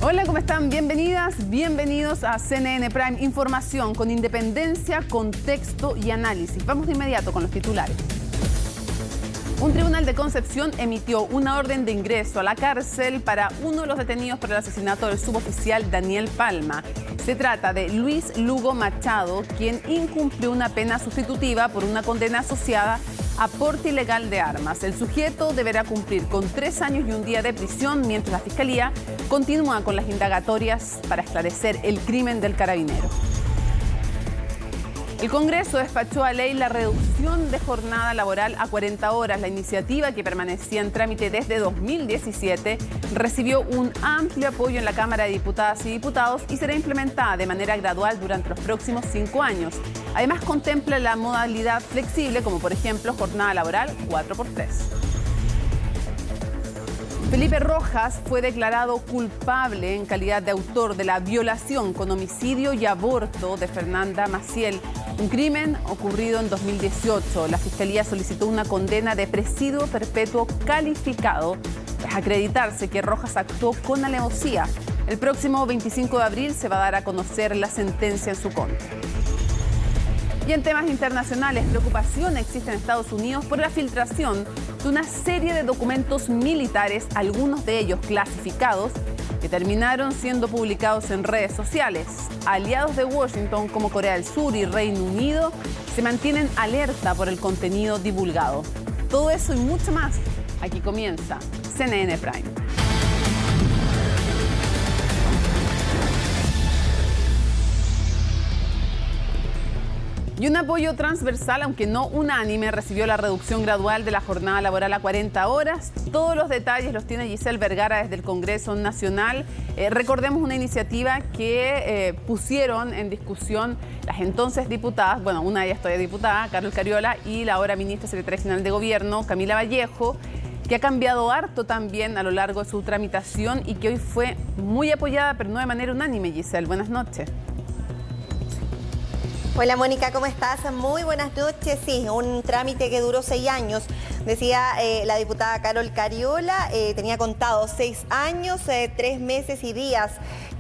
Hola, ¿cómo están? Bienvenidas, bienvenidos a CNN Prime. Información con independencia, contexto y análisis. Vamos de inmediato con los titulares. Un tribunal de Concepción emitió una orden de ingreso a la cárcel para uno de los detenidos por el asesinato del suboficial Daniel Palma. Se trata de Luis Lugo Machado, quien incumplió una pena sustitutiva por una condena asociada a porte ilegal de armas. El sujeto deberá cumplir con 3 años y 1 día de prisión, mientras la Fiscalía continúa con las indagatorias para esclarecer el crimen del carabinero. El Congreso despachó a ley la reducción de jornada laboral a 40 horas. La iniciativa, que permanecía en trámite desde 2017, recibió un amplio apoyo en la Cámara de Diputadas y Diputados y será implementada de manera gradual durante los próximos 5 años. Además, contempla la modalidad flexible, como por ejemplo jornada laboral 4x3. Felipe Rojas fue declarado culpable en calidad de autor de la violación con homicidio y aborto de Fernanda Maciel, un crimen ocurrido en 2018. La Fiscalía solicitó una condena de presidio perpetuo calificado tras acreditarse que Rojas actuó con alevosía. El próximo 25 de abril se va a dar a conocer la sentencia en su contra. Y en temas internacionales, preocupación existe en Estados Unidos por la filtración de una serie de documentos militares, algunos de ellos clasificados, que terminaron siendo publicados en redes sociales. Aliados de Washington como Corea del Sur y Reino Unido se mantienen alerta por el contenido divulgado. Todo eso y mucho más, aquí comienza CNN Prime. Y un apoyo transversal, aunque no unánime, recibió la reducción gradual de la jornada laboral a 40 horas. Todos los detalles los tiene Giselle Vergara desde el Congreso Nacional. Recordemos una iniciativa que pusieron en discusión las entonces diputadas, bueno, una de ellas todavía diputada, Carol Cariola, y la ahora ministra secretaria general de Gobierno, Camila Vallejo, que ha cambiado harto también a lo largo de su tramitación y que hoy fue muy apoyada, pero no de manera unánime. Giselle, buenas noches. Hola Mónica, ¿cómo estás? Muy buenas noches. Sí, un trámite que duró 6 años. Decía la diputada Carol Cariola, tenía contado 6 años, 3 meses y días.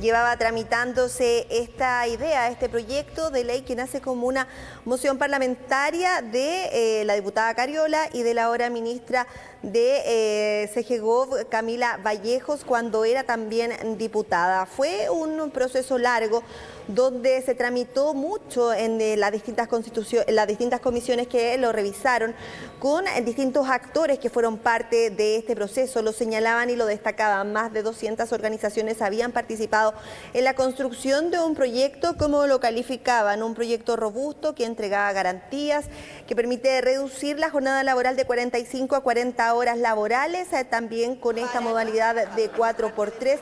Llevaba tramitándose esta idea, este proyecto de ley que nace como una moción parlamentaria de la diputada Cariola y de la ahora ministra de CGGOV, Camila Vallejos, cuando era también diputada. Fue un proceso largo donde se tramitó mucho en las distintas comisiones que lo revisaron, con distintos actores que fueron parte de este proceso. Lo señalaban y lo destacaban. Más de 200 organizaciones habían participado en la construcción de un proyecto, como lo calificaban, un proyecto robusto que entregaba garantías, que permite reducir la jornada laboral de 45 a 40 horas laborales, también con esta modalidad de 4x3,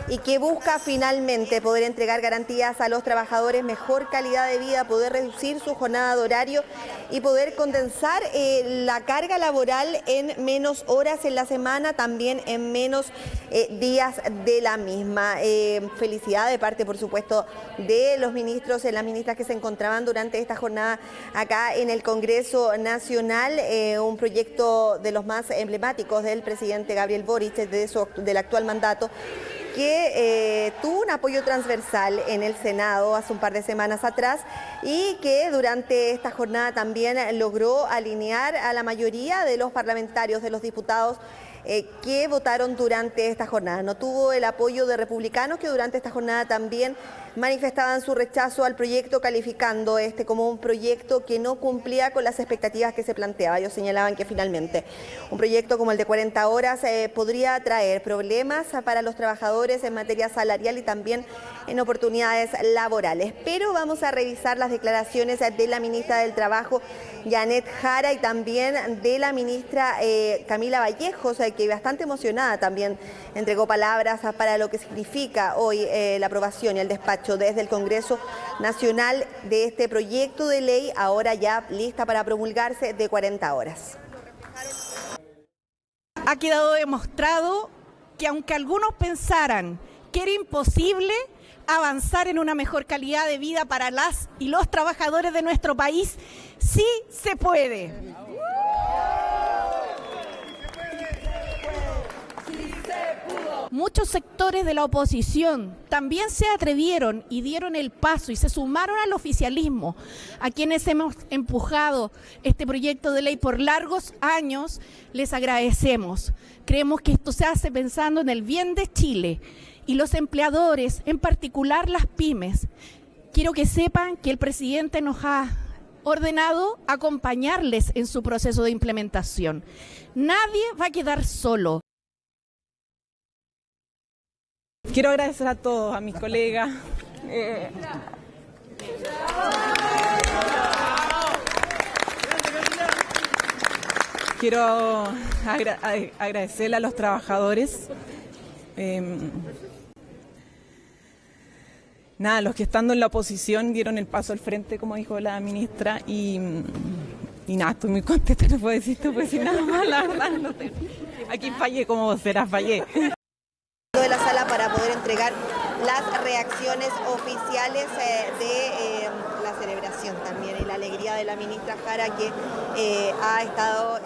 y que busca finalmente poder entregar garantías a los trabajadores, mejor calidad de vida, poder reducir su jornada de horario y poder condensar la carga laboral en menos horas en la semana, también en menos días de la misma. Felicidad de parte, por supuesto, de los ministros y las ministras que se encontraban durante esta jornada acá en el Congreso Nacional, un proyecto de los más emblemáticos del presidente Gabriel Boric del actual mandato, que tuvo un apoyo transversal en el Senado hace un par de semanas atrás y que durante esta jornada también logró alinear a la mayoría de los parlamentarios, de los diputados que votaron durante esta jornada. No tuvo el apoyo de republicanos, que durante esta jornada también manifestaban su rechazo al proyecto, calificando este como un proyecto que no cumplía con las expectativas que se planteaba. Ellos señalaban que finalmente un proyecto como el de 40 horas podría traer problemas para los trabajadores en materia salarial y también en oportunidades laborales. Pero vamos a revisar las declaraciones de la ministra del Trabajo, Janet Jara, y también de la ministra Camila Vallejos, que bastante emocionada también entregó palabras para lo que significa hoy la aprobación y el despacho desde el Congreso Nacional de este proyecto de ley, ahora ya lista para promulgarse, de 40 horas. Ha quedado demostrado que aunque algunos pensaran que era imposible avanzar en una mejor calidad de vida para las y los trabajadores de nuestro país, sí se puede. muchos sectores de la oposición también se atrevieron y dieron el paso y se sumaron al oficialismo, a quienes hemos empujado este proyecto de ley por largos años. Les agradecemos. Creemos que esto se hace pensando en el bien de Chile y los empleadores, en particular las pymes. Quiero que sepan que el presidente nos ha ordenado acompañarles en su proceso de implementación. Nadie va a quedar solo. Quiero agradecer a todos, a mis colegas. Quiero agradecerle a los trabajadores. Los que estando en la oposición dieron el paso al frente, como dijo la ministra, y estoy muy contenta, no puedo decir nada más, la verdad. Aquí fallé como vocera, fallé. De la sala para poder entregar las reacciones oficiales de la celebración también y la alegría de la ministra Jara, que ha estado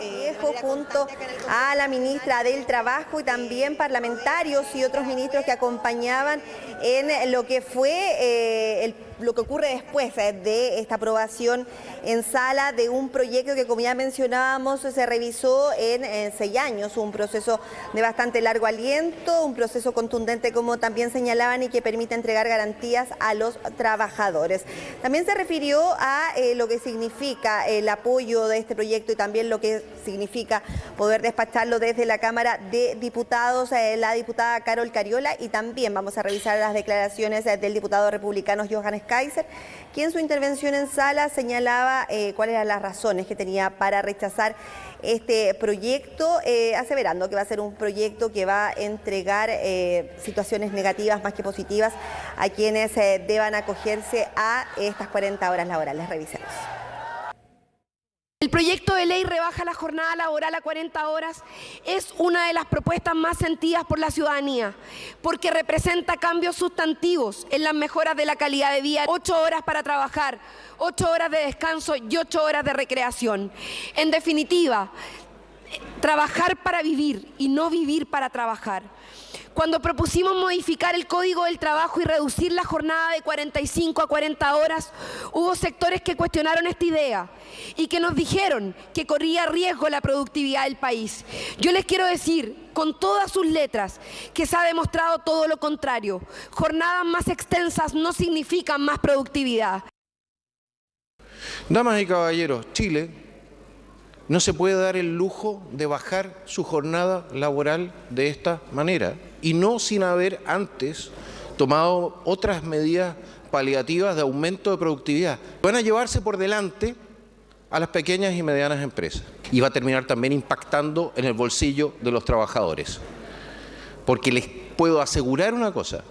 junto a la ministra del Trabajo y también parlamentarios y otros ministros que acompañaban en lo que fue lo que ocurre después de esta aprobación en sala de un proyecto que, como ya mencionábamos, se revisó en 6 años, un proceso de bastante largo aliento, un proceso contundente, como también señalaban, y que permite entregar garantías a los trabajadores. También se refirió a lo que significa el apoyo de este proyecto y también lo que significa poder despacharlo desde la Cámara de Diputados, la diputada Carol Cariola, y también vamos a revisar las declaraciones del diputado republicano Johannes Kaiser, quien en su intervención en sala señalaba cuáles eran las razones que tenía para rechazar este proyecto, aseverando que va a ser un proyecto que va a entregar situaciones negativas más que positivas a quienes deban acogerse a estas 40 horas laborales. Revisemos. El proyecto de ley rebaja la jornada laboral a 40 horas. Es una de las propuestas más sentidas por la ciudadanía, porque representa cambios sustantivos en las mejoras de la calidad de vida. 8 horas para trabajar, 8 horas de descanso y 8 horas de recreación. En definitiva, trabajar para vivir y no vivir para trabajar. Cuando propusimos modificar el Código del Trabajo y reducir la jornada de 45 a 40 horas, hubo sectores que cuestionaron esta idea y que nos dijeron que corría riesgo la productividad del país. Yo les quiero decir, con todas sus letras, que se ha demostrado todo lo contrario. Jornadas más extensas no significan más productividad. Damas y caballeros, Chile no se puede dar el lujo de bajar su jornada laboral de esta manera, y no sin haber antes tomado otras medidas paliativas de aumento de productividad. Van a llevarse por delante a las pequeñas y medianas empresas, y va a terminar también impactando en el bolsillo de los trabajadores. Porque les puedo asegurar una cosa,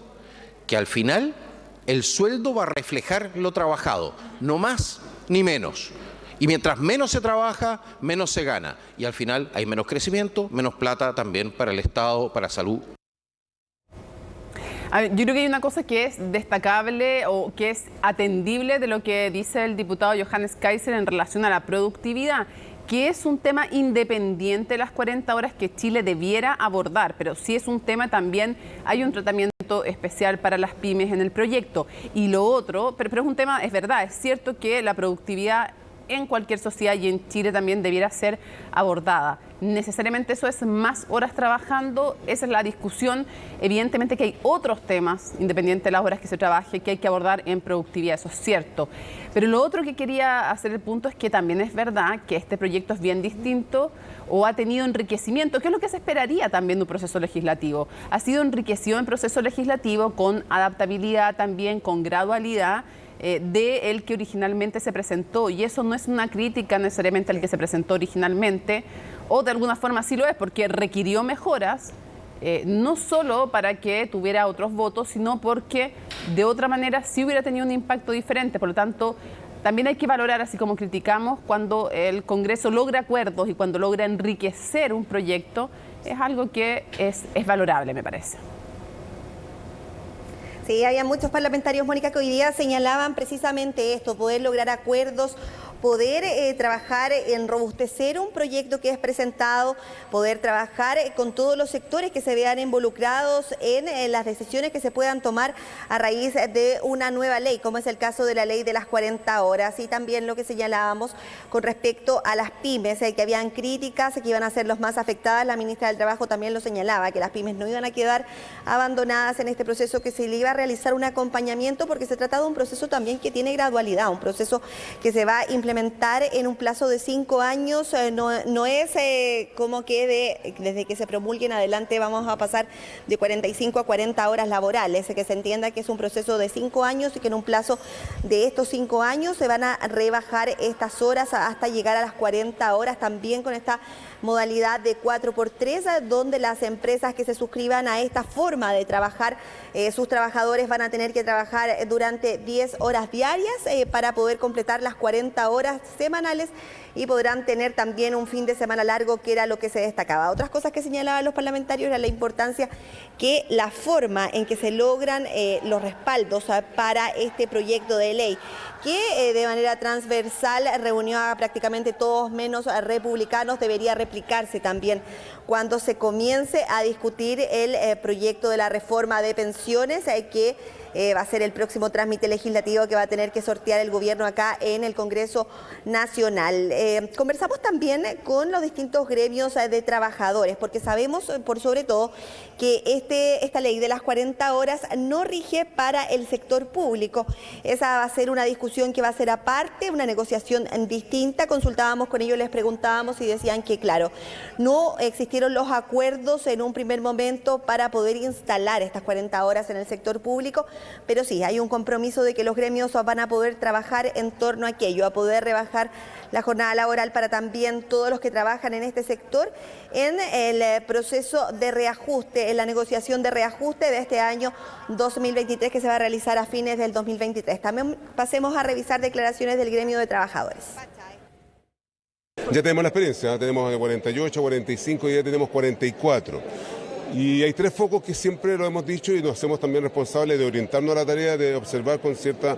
que al final el sueldo va a reflejar lo trabajado, no más ni menos. Y mientras menos se trabaja, menos se gana. Y al final hay menos crecimiento, menos plata también para el Estado, para salud. A ver, yo creo que hay una cosa que es destacable o que es atendible de lo que dice el diputado Johannes Kaiser en relación a la productividad, que es un tema independiente de las 40 horas que Chile debiera abordar, pero sí es un tema también, hay un tratamiento especial para las pymes en el proyecto. Y lo otro, pero es un tema, es verdad, es cierto que la productividad en cualquier sociedad y en Chile también debiera ser abordada. Necesariamente eso es más horas trabajando, esa es la discusión. Evidentemente que hay otros temas, independiente de las horas que se trabaje, que hay que abordar en productividad, eso es cierto. Pero lo otro que quería hacer el punto es que también es verdad que este proyecto es bien distinto o ha tenido enriquecimiento, que es lo que se esperaría también de un proceso legislativo. Ha sido enriquecido en proceso legislativo con adaptabilidad también, con gradualidad, de el que originalmente se presentó, y eso no es una crítica necesariamente al que se presentó originalmente, o de alguna forma sí lo es, porque requirió mejoras, no solo para que tuviera otros votos, sino porque de otra manera sí hubiera tenido un impacto diferente. Por lo tanto, también hay que valorar, así como criticamos, cuando el Congreso logra acuerdos y cuando logra enriquecer un proyecto, es algo que es valorable, me parece. Sí, había muchos parlamentarios, Mónica, que hoy día señalaban precisamente esto, poder lograr acuerdos poder trabajar en robustecer un proyecto que es presentado, poder trabajar con todos los sectores que se vean involucrados en las decisiones que se puedan tomar a raíz de una nueva ley, como es el caso de la ley de las 40 horas, y también lo que señalábamos con respecto a las pymes, que habían críticas que iban a ser los más afectadas. La ministra del Trabajo también lo señalaba, que las pymes no iban a quedar abandonadas en este proceso, que se le iba a realizar un acompañamiento, porque se trata de un proceso también que tiene gradualidad, un proceso que se va a implementar en un plazo de 5 años, no es como que desde que se promulgue en adelante vamos a pasar de 45 a 40 horas laborales, que se entienda que es un proceso de 5 años y que en un plazo de estos 5 años se van a rebajar estas horas hasta llegar a las 40 horas, también con esta modalidad de 4x3, donde las empresas que se suscriban a esta forma de trabajar, sus trabajadores van a tener que trabajar durante 10 horas diarias para poder completar las 40 horas semanales, y podrán tener también un fin de semana largo, que era lo que se destacaba. Otras cosas que señalaban los parlamentarios era la importancia que la forma en que se logran los respaldos para este proyecto de ley, que de manera transversal reunió a prácticamente todos menos republicanos, debería replicarse también cuando se comience a discutir el proyecto de la reforma de pensiones, que va a ser el próximo trámite legislativo que va a tener que sortear el gobierno acá en el Congreso Nacional. Conversamos también con los distintos gremios de trabajadores, porque sabemos por sobre todo que esta ley de las 40 horas no rige para el sector público. Esa va a ser una discusión que va a ser aparte, una negociación distinta. Consultábamos con ellos, les preguntábamos y decían que, claro, no existieron los acuerdos en un primer momento para poder instalar estas 40 horas en el sector público, pero sí, hay un compromiso de que los gremios van a poder trabajar en torno a aquello, a poder rebajar la jornada laboral para también todos los que trabajan en este sector en el proceso de reajuste, en la negociación de reajuste de este año 2023 que se va a realizar a fines del 2023. También pasemos a revisar declaraciones del gremio de trabajadores. Ya tenemos la experiencia, tenemos 48, 45 y ya tenemos 44. Y hay 3 focos que siempre lo hemos dicho y nos hacemos también responsables de orientarnos a la tarea de observar con cierta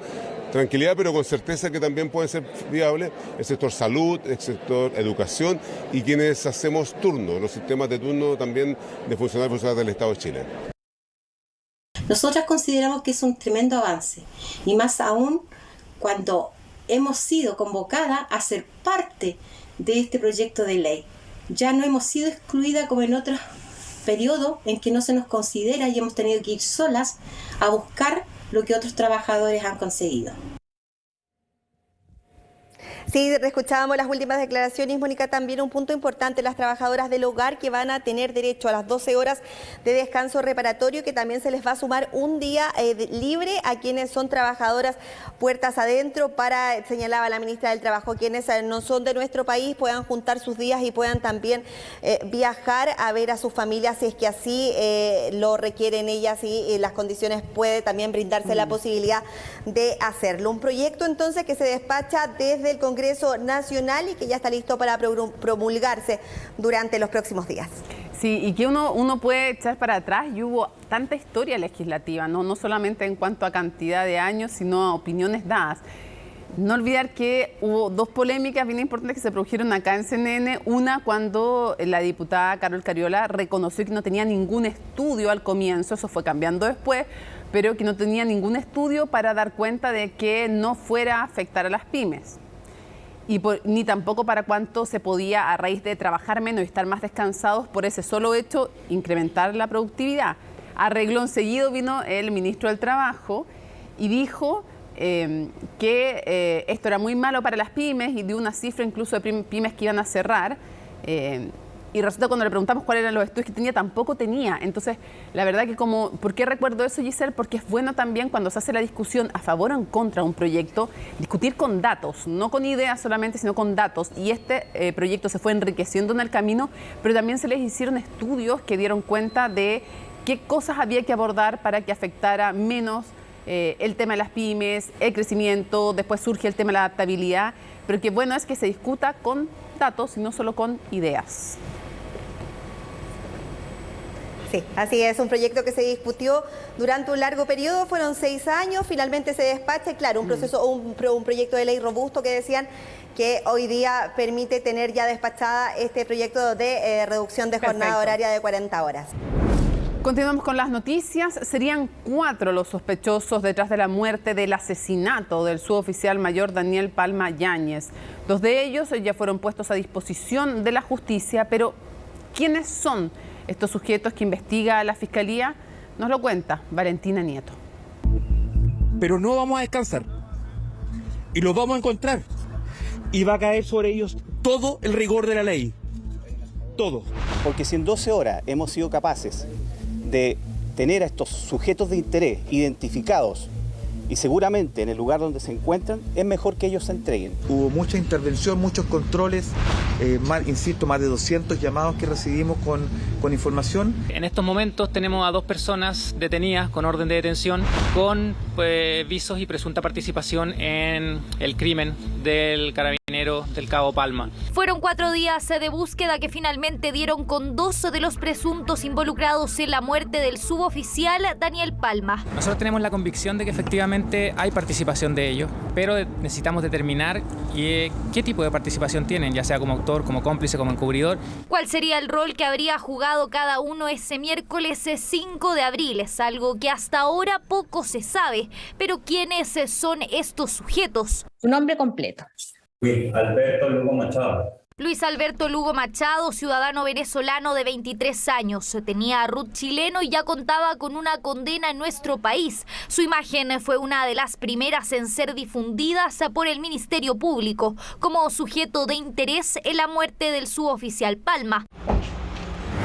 tranquilidad, pero con certeza que también puede ser viable el sector salud, el sector educación y quienes hacemos turno, los sistemas de turno también de funcionarios y funcionarias del Estado de Chile. Nosotras consideramos que es un tremendo avance, y más aún cuando hemos sido convocadas a ser parte de este proyecto de ley. Ya no hemos sido excluidas como en otros periodos en que no se nos considera y hemos tenido que ir solas a buscar lo que otros trabajadores han conseguido. Sí, escuchábamos las últimas declaraciones, Mónica, también un punto importante, las trabajadoras del hogar que van a tener derecho a las 12 horas de descanso reparatorio, que también se les va a sumar un día libre a quienes son trabajadoras puertas adentro, para, señalaba la ministra del Trabajo, quienes no son de nuestro país puedan juntar sus días y puedan también viajar a ver a sus familias si es que así lo requieren ellas y las condiciones puede también brindarse la posibilidad de hacerlo. Un proyecto entonces que se despacha desde el Congreso Nacional y que ya está listo para promulgarse durante los próximos días. Sí, y que uno puede echar para atrás, y hubo tanta historia legislativa, no solamente en cuanto a cantidad de años, sino a opiniones dadas. No olvidar que hubo 2 polémicas bien importantes que se produjeron acá en CNN. Una, cuando la diputada Carol Cariola reconoció que no tenía ningún estudio al comienzo, eso fue cambiando después, pero que no tenía ningún estudio para dar cuenta de que no fuera a afectar a las pymes. Ni tampoco para cuánto se podía, a raíz de trabajar menos y estar más descansados, por ese solo hecho, incrementar la productividad. A reglón seguido vino el ministro del Trabajo y dijo que esto era muy malo para las pymes, y dio una cifra incluso de pymes que iban a cerrar. Y resulta cuando le preguntamos cuáles eran los estudios que tenía, tampoco tenía. Entonces, la verdad que ¿por qué recuerdo eso, Giselle? Porque es bueno también cuando se hace la discusión a favor o en contra de un proyecto, discutir con datos, no con ideas solamente, sino con datos. Y este proyecto se fue enriqueciendo en el camino, pero también se les hicieron estudios que dieron cuenta de qué cosas había que abordar para que afectara menos el tema de las pymes, el crecimiento, después surge el tema de la adaptabilidad, pero que bueno es que se discuta con datos y no solo con ideas. Sí, así es, un proyecto que se discutió durante un largo periodo, fueron 6 años, finalmente se despacha, y claro, un proyecto de ley robusto que decían que hoy día permite tener ya despachada este proyecto de reducción de jornada horaria de 40 horas. Continuamos con las noticias. Serían 4 los sospechosos detrás de la muerte del asesinato del suboficial mayor Daniel Palma Yáñez. 2 de ellos ya fueron puestos a disposición de la justicia, pero ¿quiénes son estos sujetos que investiga la Fiscalía? Nos lo cuenta Valentina Nieto. Pero no vamos a descansar y los vamos a encontrar y va a caer sobre ellos todo el rigor de la ley, todo. Porque si en 12 horas hemos sido capaces de tener a estos sujetos de interés identificados y seguramente en el lugar donde se encuentran, es mejor que ellos se entreguen. Hubo mucha intervención, muchos controles, más de 200 llamados que recibimos con información. En estos momentos tenemos a 2 personas detenidas con orden de detención con visos y presunta participación en el crimen del carabinero del Cabo Palma. Fueron 4 días de búsqueda que finalmente dieron con 2 de los presuntos involucrados en la muerte del suboficial Daniel Palma. Nosotros tenemos la convicción de que efectivamente hay participación de ellos, pero necesitamos determinar qué tipo de participación tienen, ya sea como autor, como cómplice, como encubridor. ¿Cuál sería el rol que habría jugado cada uno ese miércoles 5 de abril? Es algo que hasta ahora poco se sabe, pero ¿quiénes son estos sujetos? Su nombre completo. Luis Alberto Lugo Machado. Luis Alberto Lugo Machado, ciudadano venezolano de 23 años, tenía RUT chileno y ya contaba con una condena en nuestro país. Su imagen fue una de las primeras en ser difundidas por el Ministerio Público como sujeto de interés en la muerte del suboficial Palma.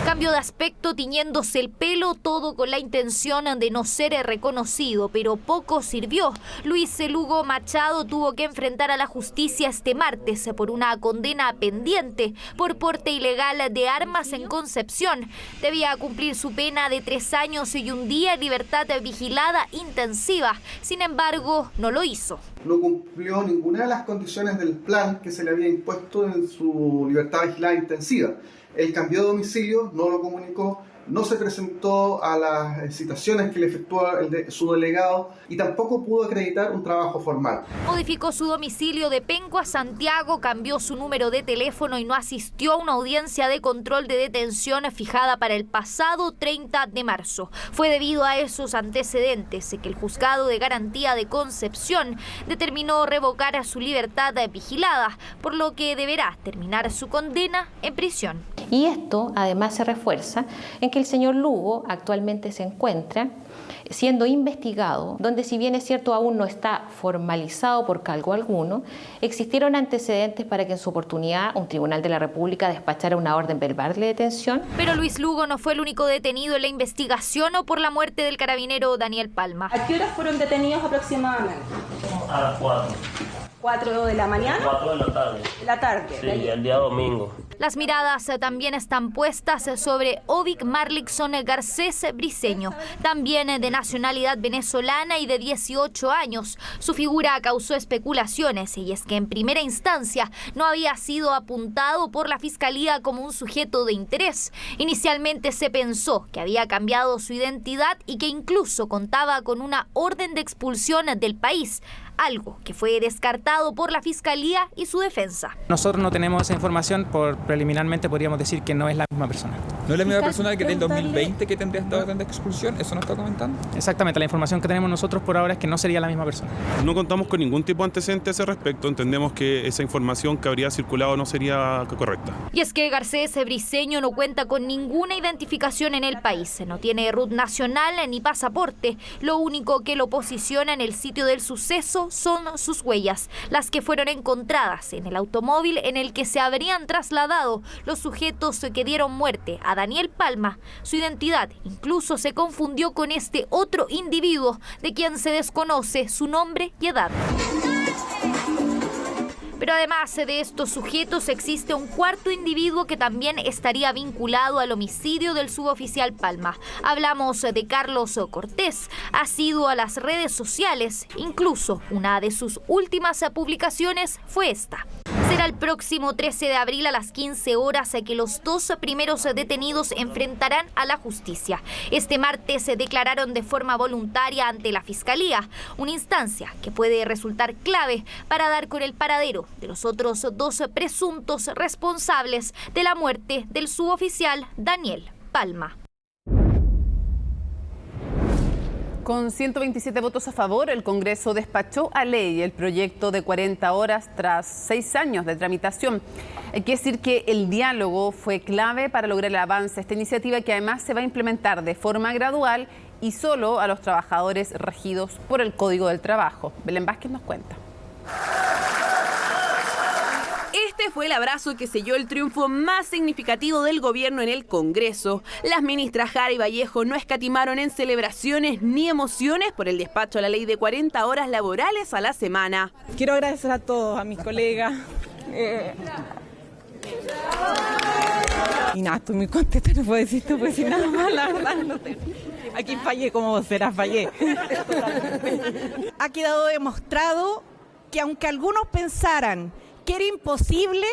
Cambio de aspecto, tiñéndose el pelo, todo con la intención de no ser reconocido, pero poco sirvió. Luis Lugo Machado tuvo que enfrentar a la justicia este martes por una condena pendiente por porte ilegal de armas en Concepción. Debía cumplir su pena de 3 años y 1 día en libertad vigilada intensiva. Sin embargo, no lo hizo. No cumplió ninguna de las condiciones del plan que se le había impuesto en su libertad vigilada intensiva. Él cambió de domicilio, no lo comunicó, no se presentó a las citaciones que le efectuó su delegado y tampoco pudo acreditar un trabajo formal. Modificó su domicilio de Penco a Santiago, cambió su número de teléfono y no asistió a una audiencia de control de detención fijada para el pasado 30 de marzo. Fue debido a esos antecedentes que el Juzgado de Garantía de Concepción determinó revocar a su libertad vigilada, por lo que deberá terminar su condena en prisión. Y esto además se refuerza en que el señor Lugo actualmente se encuentra siendo investigado, donde si bien es cierto aún no está formalizado por cargo alguno, existieron antecedentes para que en su oportunidad un tribunal de la República despachara una orden verbal de detención. Pero Luis Lugo no fue el único detenido en la investigación o por la muerte del carabinero Daniel Palma. ¿A qué horas fueron detenidos aproximadamente? A las 4. 4 de la mañana. 4 de la tarde. La tarde. Sí, el día domingo. Las miradas también están puestas sobre Ovic Marlixson Garcés Briceño, también de nacionalidad venezolana y de 18 años. Su figura causó especulaciones y es que en primera instancia no había sido apuntado por la Fiscalía como un sujeto de interés. Inicialmente se pensó que había cambiado su identidad y que incluso contaba con una orden de expulsión del país, algo que fue descartado por la Fiscalía y su defensa. Nosotros no tenemos esa información, preliminarmente podríamos decir que no es la misma persona. ¿No es la misma persona que del 2020 que tendría esta orden de expulsión? ¿Eso nos está comentando? Exactamente, la información que tenemos nosotros por ahora es que no sería la misma persona. No contamos con ningún tipo de antecedente a ese respecto, entendemos que esa información que habría circulado no sería correcta. Y es que Garcés Briceño no cuenta con ninguna identificación en el país, no tiene RUT nacional ni pasaporte, lo único que lo posiciona en el sitio del suceso son sus huellas, las que fueron encontradas en el automóvil en el que se habrían trasladado los sujetos que dieron muerte a Daniel Palma. Su identidad incluso se confundió con este otro individuo de quien se desconoce su nombre y edad. Pero además de estos sujetos existe un cuarto individuo que también estaría vinculado al homicidio del suboficial Palma. Hablamos de Carlos Cortés. Ha sido a las redes sociales, incluso una de sus últimas publicaciones fue esta. Será Será el próximo 13 de abril a las 15 horas que los 2 primeros detenidos enfrentarán a la justicia. Este martes se declararon de forma voluntaria ante la Fiscalía, una instancia que puede resultar clave para dar con el paradero de los otros 2 presuntos responsables de la muerte del suboficial Daniel Palma. Con 127 votos a favor, el Congreso despachó a ley el proyecto de 40 horas tras 6 años de tramitación. Hay que decir que el diálogo fue clave para lograr el avance de esta iniciativa, que además se va a implementar de forma gradual y solo a los trabajadores regidos por el Código del Trabajo. Belén Vázquez nos cuenta. Este fue el abrazo que selló el triunfo más significativo del gobierno en el Congreso. Las ministras Jara y Vallejo no escatimaron en celebraciones ni emociones por el despacho a la ley de 40 horas laborales a la semana. Quiero agradecer a todos, a mis colegas. Y nada, estoy muy contenta, no puedo decir esto, pues sin nada más, la verdad. No sé. Aquí fallé como vocera, fallé. Ha quedado demostrado que aunque algunos pensaran que era imposible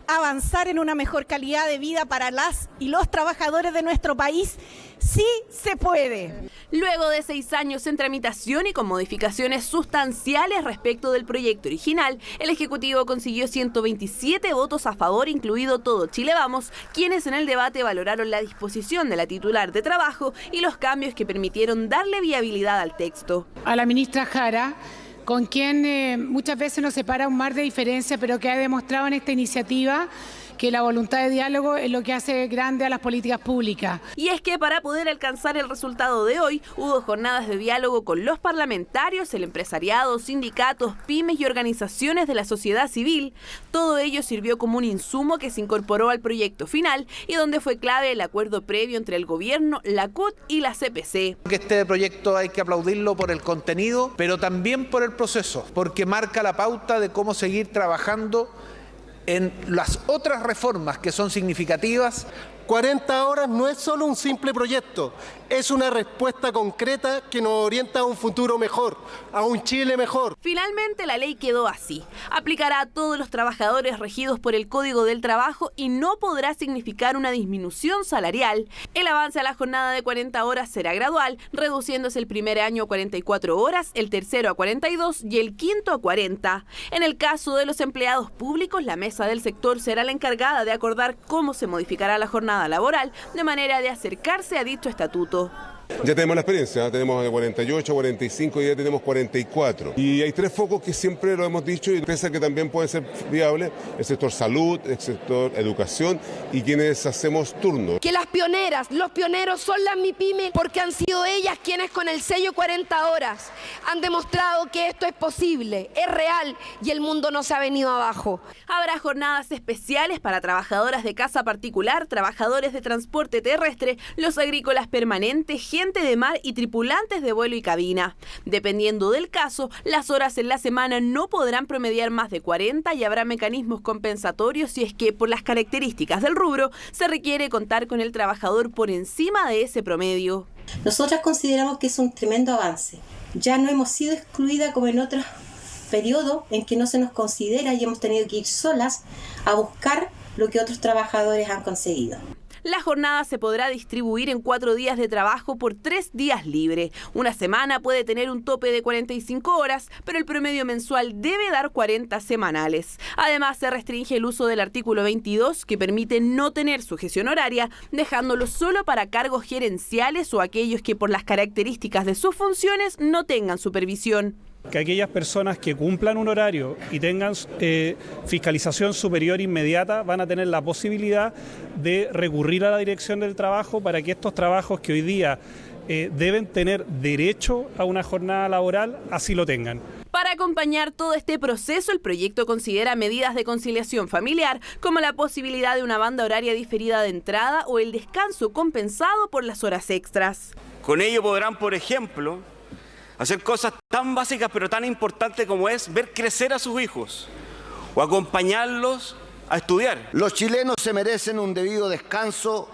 avanzar en una mejor calidad de vida para las y los trabajadores de nuestro país, sí se puede. Luego de 6 años en tramitación y con modificaciones sustanciales respecto del proyecto original, el Ejecutivo consiguió 127 votos a favor, incluido Todo Chile Vamos, quienes en el debate valoraron la disposición de la titular de Trabajo y los cambios que permitieron darle viabilidad al texto. A la ministra Jara, con quien muchas veces nos separa un mar de diferencia, pero que ha demostrado en esta iniciativa que la voluntad de diálogo es lo que hace grande a las políticas públicas. Y es que para poder alcanzar el resultado de hoy, hubo jornadas de diálogo con los parlamentarios, el empresariado, sindicatos, pymes y organizaciones de la sociedad civil. Todo ello sirvió como un insumo que se incorporó al proyecto final y donde fue clave el acuerdo previo entre el gobierno, la CUT y la CPC. Este proyecto hay que aplaudirlo por el contenido, pero también por el proceso, porque marca la pauta de cómo seguir trabajando en las otras reformas que son significativas. 40 horas no es solo un simple proyecto, es una respuesta concreta que nos orienta a un futuro mejor, a un Chile mejor. Finalmente la ley quedó así. Aplicará a todos los trabajadores regidos por el Código del Trabajo y no podrá significar una disminución salarial. El avance a la jornada de 40 horas será gradual, reduciéndose el primer año a 44 horas, el tercero a 42 y el quinto a 40. En el caso de los empleados públicos, la mesa del sector será la encargada de acordar cómo se modificará la jornada laboral de manera de acercarse a dicho estatuto. Ya tenemos la experiencia, tenemos 48, 45 y ya tenemos 44. Y hay 3 focos que siempre lo hemos dicho y empresas que también pueden ser viables: el sector salud, el sector educación y quienes hacemos turnos. Que las pioneras, los pioneros son las MIPYME porque han sido ellas quienes con el sello 40 horas han demostrado que esto es posible, es real y el mundo no se ha venido abajo. Habrá jornadas especiales para trabajadoras de casa particular, trabajadores de transporte terrestre, los agrícolas permanentes, gente de mar y tripulantes de vuelo y cabina. Dependiendo del caso, las horas en la semana no podrán promediar más de 40 y habrá mecanismos compensatorios si es que, por las características del rubro, se requiere contar con el trabajador por encima de ese promedio. Nosotras consideramos que es un tremendo avance. Ya no hemos sido excluidas como en otros periodos en que no se nos considera y hemos tenido que ir solas a buscar lo que otros trabajadores han conseguido. La jornada se podrá distribuir en 4 días de trabajo por 3 días libre. Una semana puede tener un tope de 45 horas, pero el promedio mensual debe dar 40 semanales. Además, se restringe el uso del artículo 22, que permite no tener sujeción horaria, dejándolo solo para cargos gerenciales o aquellos que por las características de sus funciones no tengan supervisión. Que aquellas personas que cumplan un horario y tengan fiscalización superior inmediata van a tener la posibilidad de recurrir a la Dirección del Trabajo para que estos trabajos que hoy día deben tener derecho a una jornada laboral, así lo tengan. Para acompañar todo este proceso, el proyecto considera medidas de conciliación familiar, como la posibilidad de una banda horaria diferida de entrada o el descanso compensado por las horas extras. Con ello podrán, por ejemplo, hacer cosas tan básicas pero tan importantes como es ver crecer a sus hijos o acompañarlos a estudiar. Los chilenos se merecen un debido descanso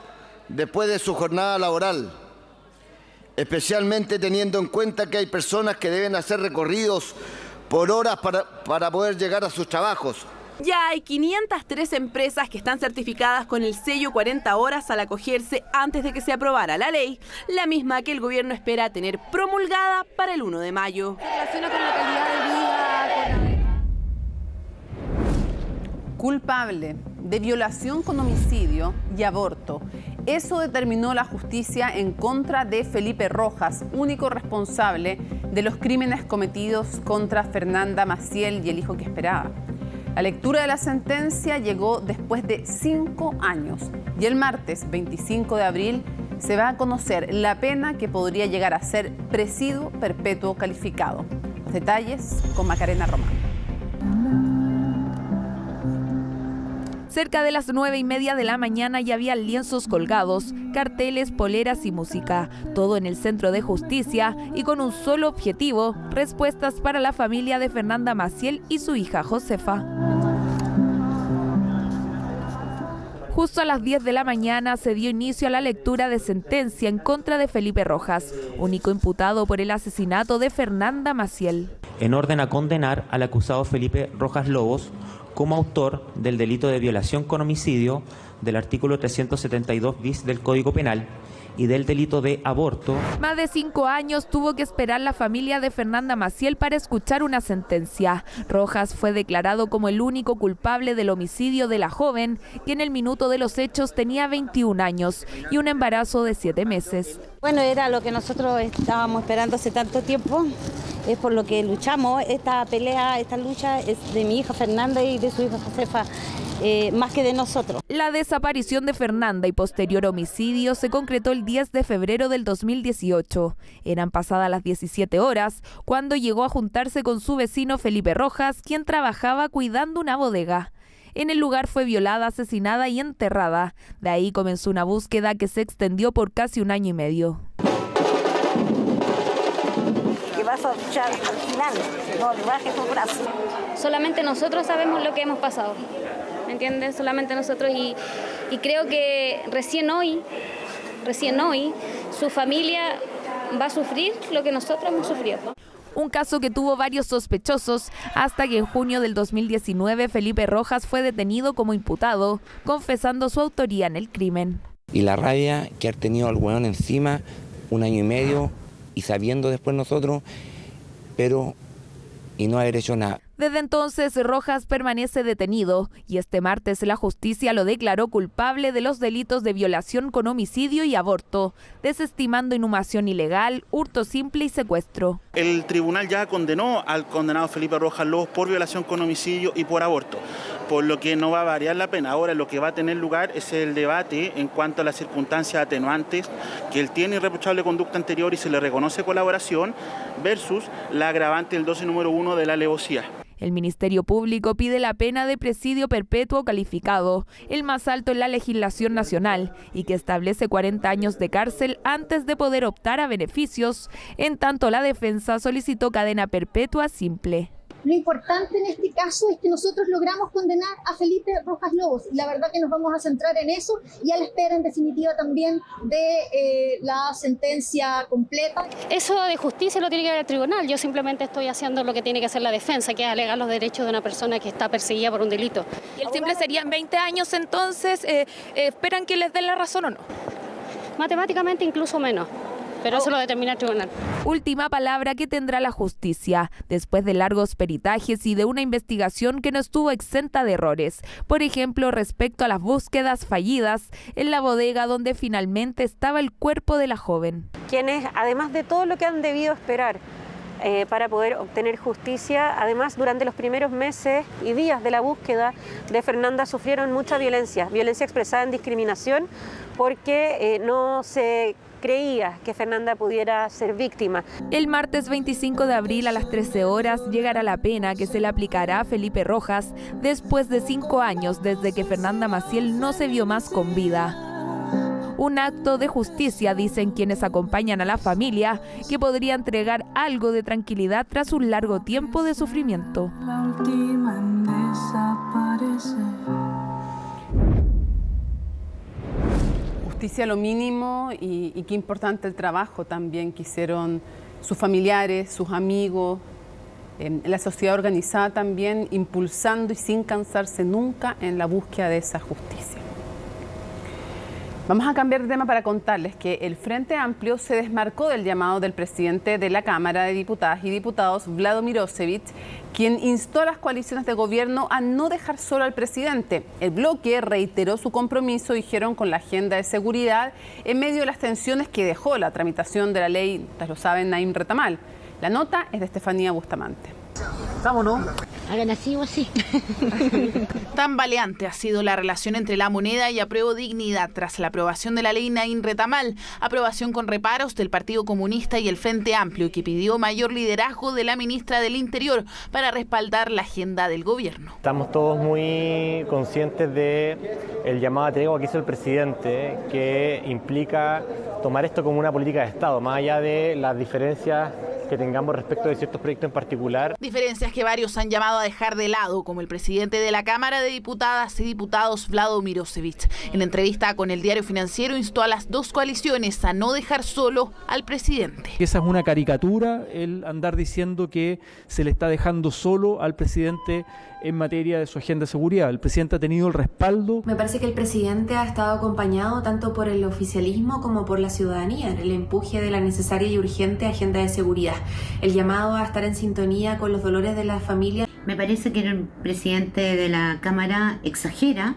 después de su jornada laboral, especialmente teniendo en cuenta que hay personas que deben hacer recorridos por horas para poder llegar a sus trabajos, Ya hay 503 empresas que están certificadas con el sello 40 horas al acogerse antes de que se aprobara la ley, la misma que el gobierno espera tener promulgada para el 1 de mayo. Se relaciona con la calidad de vida, Culpable de violación con homicidio y aborto. Eso determinó la justicia en contra de Felipe Rojas, único responsable de los crímenes cometidos contra Fernanda Maciel y el hijo que esperaba. La lectura de la sentencia llegó después de 5 años y el martes 25 de abril se va a conocer la pena que podría llegar a ser presidio perpetuo calificado. Los detalles con Macarena Román. Cerca de las 9:30 de la mañana ya había lienzos colgados, carteles, poleras y música, todo en el Centro de Justicia y con un solo objetivo: respuestas para la familia de Fernanda Maciel y su hija Josefa. Justo a las 10 de la mañana se dio inicio a la lectura de sentencia en contra de Felipe Rojas, único imputado por el asesinato de Fernanda Maciel. En orden a condenar al acusado Felipe Rojas Lobos como autor del delito de violación con homicidio del artículo 372 bis del Código Penal y del delito de aborto. Más de 5 años tuvo que esperar la familia de Fernanda Maciel para escuchar una sentencia. Rojas fue declarado como el único culpable del homicidio de la joven, que en el minuto de los hechos tenía 21 años y un embarazo de 7 meses. Bueno, era lo que nosotros estábamos esperando hace tanto tiempo, es por lo que luchamos. Esta pelea, esta lucha es de mi hija Fernanda y de su hija Josefa, más que de nosotros. La desaparición de Fernanda y posterior homicidio se concretó el 10 de febrero del 2018. Eran pasadas las 17 horas cuando llegó a juntarse con su vecino Felipe Rojas, quien trabajaba cuidando una bodega. En el lugar fue violada, asesinada y enterrada. De ahí comenzó una búsqueda que se extendió por casi 1 año y medio. ¿Qué vas a luchar al final? No le bajes tu brazo. Solamente nosotros sabemos lo que hemos pasado, ¿me entiendes? Solamente nosotros, y creo que recién hoy, su familia va a sufrir lo que nosotros hemos sufrido. Un caso que tuvo varios sospechosos hasta que en junio del 2019 Felipe Rojas fue detenido como imputado, confesando su autoría en el crimen. Y la rabia que ha tenido el weón encima 1 año y medio y sabiendo después nosotros, y no haber hecho nada. Desde entonces, Rojas permanece detenido y este martes la justicia lo declaró culpable de los delitos de violación con homicidio y aborto, desestimando inhumación ilegal, hurto simple y secuestro. El tribunal ya condenó al condenado Felipe Rojas Lobos por violación con homicidio y por aborto, por lo que no va a variar la pena. Ahora lo que va a tener lugar es el debate en cuanto a las circunstancias atenuantes, que él tiene irreprochable conducta anterior y se le reconoce colaboración, versus la agravante del 12 número 1 de la alevosía. El Ministerio Público pide la pena de presidio perpetuo calificado, el más alto en la legislación nacional, y que establece 40 años de cárcel antes de poder optar a beneficios. En tanto, la defensa solicitó cadena perpetua simple. Lo importante en este caso es que nosotros logramos condenar a Felipe Rojas Lobos y la verdad que nos vamos a centrar en eso y a la espera en definitiva también de la sentencia completa. Eso de justicia lo tiene que ver el tribunal. Yo simplemente estoy haciendo lo que tiene que hacer la defensa, que es alegar los derechos de una persona que está perseguida por un delito. ¿Y el simple serían 20 años entonces? ¿Esperan que les den la razón o no? Matemáticamente incluso menos. Pero eso lo determina el tribunal. Última palabra que tendrá la justicia, después de largos peritajes y de una investigación que no estuvo exenta de errores. Por ejemplo, respecto a las búsquedas fallidas en la bodega donde finalmente estaba el cuerpo de la joven. Quienes, además de todo lo que han debido esperar para poder obtener justicia, además durante los primeros meses y días de la búsqueda de Fernanda sufrieron mucha violencia expresada en discriminación, porque no se creía que Fernanda pudiera ser víctima. El martes 25 de abril a las 13 horas llegará la pena que se le aplicará a Felipe Rojas después de 5 años desde que Fernanda Maciel no se vio más con vida. Un acto de justicia, dicen quienes acompañan a la familia, que podría entregar algo de tranquilidad tras un largo tiempo de sufrimiento. La última en desaparecer. Justicia lo mínimo y qué importante el trabajo también que hicieron sus familiares, sus amigos, la sociedad organizada también impulsando y sin cansarse nunca en la búsqueda de esa justicia. Vamos a cambiar de tema para contarles que el Frente Amplio se desmarcó del llamado del presidente de la Cámara de Diputadas y Diputados, Vlado Mirosevic, quien instó a las coaliciones de gobierno a no dejar solo al presidente. El bloque reiteró su compromiso, dijeron, con la agenda de seguridad en medio de las tensiones que dejó la tramitación de la ley, ustedes lo saben, Naim Retamal. La nota es de Estefanía Bustamante. Vámonos. Hagan así o así. Tan baleante ha sido la relación entre La Moneda y Apruebo Dignidad tras la aprobación de la ley Naim Retamal, aprobación con reparos del Partido Comunista y el Frente Amplio, que pidió mayor liderazgo de la ministra del Interior para respaldar la agenda del gobierno. Estamos todos muy conscientes del llamado a tregua que hizo el presidente, que implica tomar esto como una política de Estado, más allá de las diferencias que tengamos respecto de ciertos proyectos en particular. Diferencias que varios han llamado a dejar de lado, como el presidente de la Cámara de Diputadas y Diputados, Vlado Mirosevic. En entrevista con el Diario Financiero, instó a las dos coaliciones a no dejar solo al presidente. Esa es una caricatura, el andar diciendo que se le está dejando solo al presidente en materia de su agenda de seguridad. El presidente ha tenido el respaldo. Me parece que el presidente ha estado acompañado tanto por el oficialismo como por la ciudadanía en el empuje de la necesaria y urgente agenda de seguridad. El llamado a estar en sintonía con los dolores de la familia. Me parece que el presidente de la Cámara exagera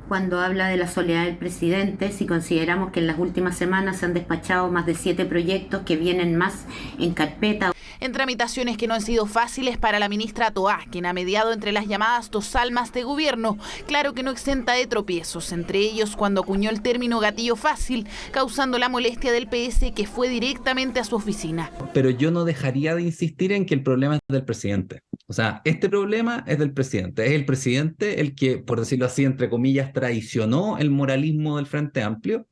cuando habla de la soledad del presidente, si consideramos que en las últimas semanas se han despachado más de 7 proyectos que vienen más en carpeta. En tramitaciones que no han sido fáciles para la ministra Toá, quien ha mediado entre las llamadas dos almas de gobierno, claro que no exenta de tropiezos, entre ellos cuando acuñó el término gatillo fácil, causando la molestia del PS, que fue directamente a su oficina. Pero yo no dejaría de insistir en que el problema es del presidente. O sea, este problema es del presidente. Es el presidente el que, por decirlo así, entre comillas, traicionó el moralismo del Frente Amplio.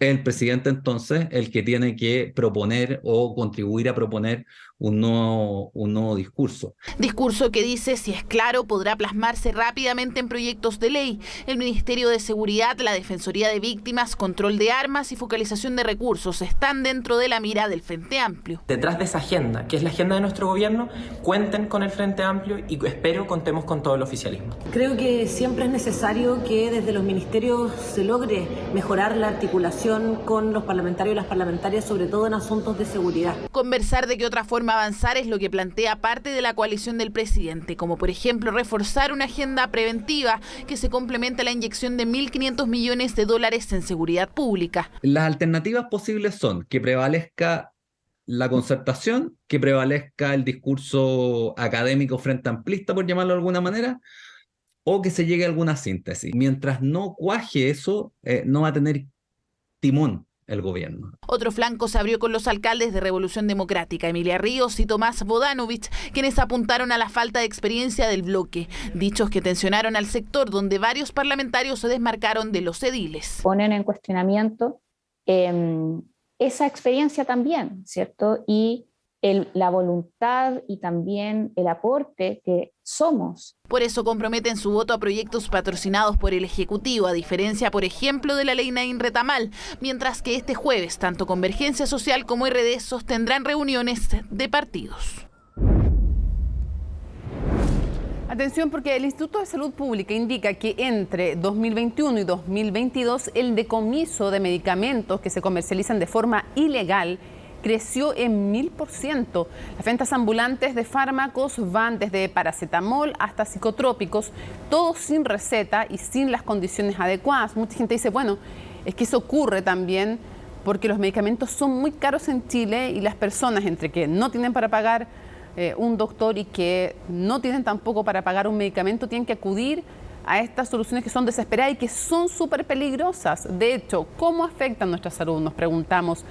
Es el presidente entonces el que tiene que proponer o contribuir a proponer un nuevo discurso. Discurso que dice, si es claro, podrá plasmarse rápidamente en proyectos de ley. El Ministerio de Seguridad, la Defensoría de Víctimas, control de armas y focalización de recursos están dentro de la mira del Frente Amplio. Detrás de esa agenda, que es la agenda de nuestro gobierno, cuenten con el Frente Amplio y espero contemos con todo el oficialismo. Creo que siempre es necesario que desde los ministerios se logre mejorar la articulación con los parlamentarios y las parlamentarias, sobre todo en asuntos de seguridad. Conversar de qué otra forma avanzar es lo que plantea parte de la coalición del presidente, como por ejemplo reforzar una agenda preventiva que se complementa a la inyección de 1.500 millones de dólares en seguridad pública. Las alternativas posibles son que prevalezca la concertación, que prevalezca el discurso académico frente amplista, por llamarlo de alguna manera, o que se llegue a alguna síntesis. Mientras no cuaje eso, no va a tener timón el gobierno. Otro flanco se abrió con los alcaldes de Revolución Democrática, Emilia Ríos y Tomás Bodanovich, quienes apuntaron a la falta de experiencia del bloque, dichos que tensionaron al sector, donde varios parlamentarios se desmarcaron de los ediles. Ponen en cuestionamiento esa experiencia también, ¿cierto? Y la voluntad y también el aporte que somos. Por eso comprometen su voto a proyectos patrocinados por el Ejecutivo, a diferencia, por ejemplo, de la ley Naim Retamal, mientras que este jueves tanto Convergencia Social como RD sostendrán reuniones de partidos. Atención, porque el Instituto de Salud Pública indica que entre 2021 y 2022 el decomiso de medicamentos que se comercializan de forma ilegal creció en 1000%. Las ventas ambulantes de fármacos van desde paracetamol hasta psicotrópicos, todos sin receta y sin las condiciones adecuadas. Mucha gente dice, bueno, es que eso ocurre también porque los medicamentos son muy caros en Chile y las personas, entre que no tienen para pagar un doctor y que no tienen tampoco para pagar un medicamento, tienen que acudir a estas soluciones que son desesperadas y que son súper peligrosas. De hecho, ¿cómo afectan nuestra salud? Nos preguntamos.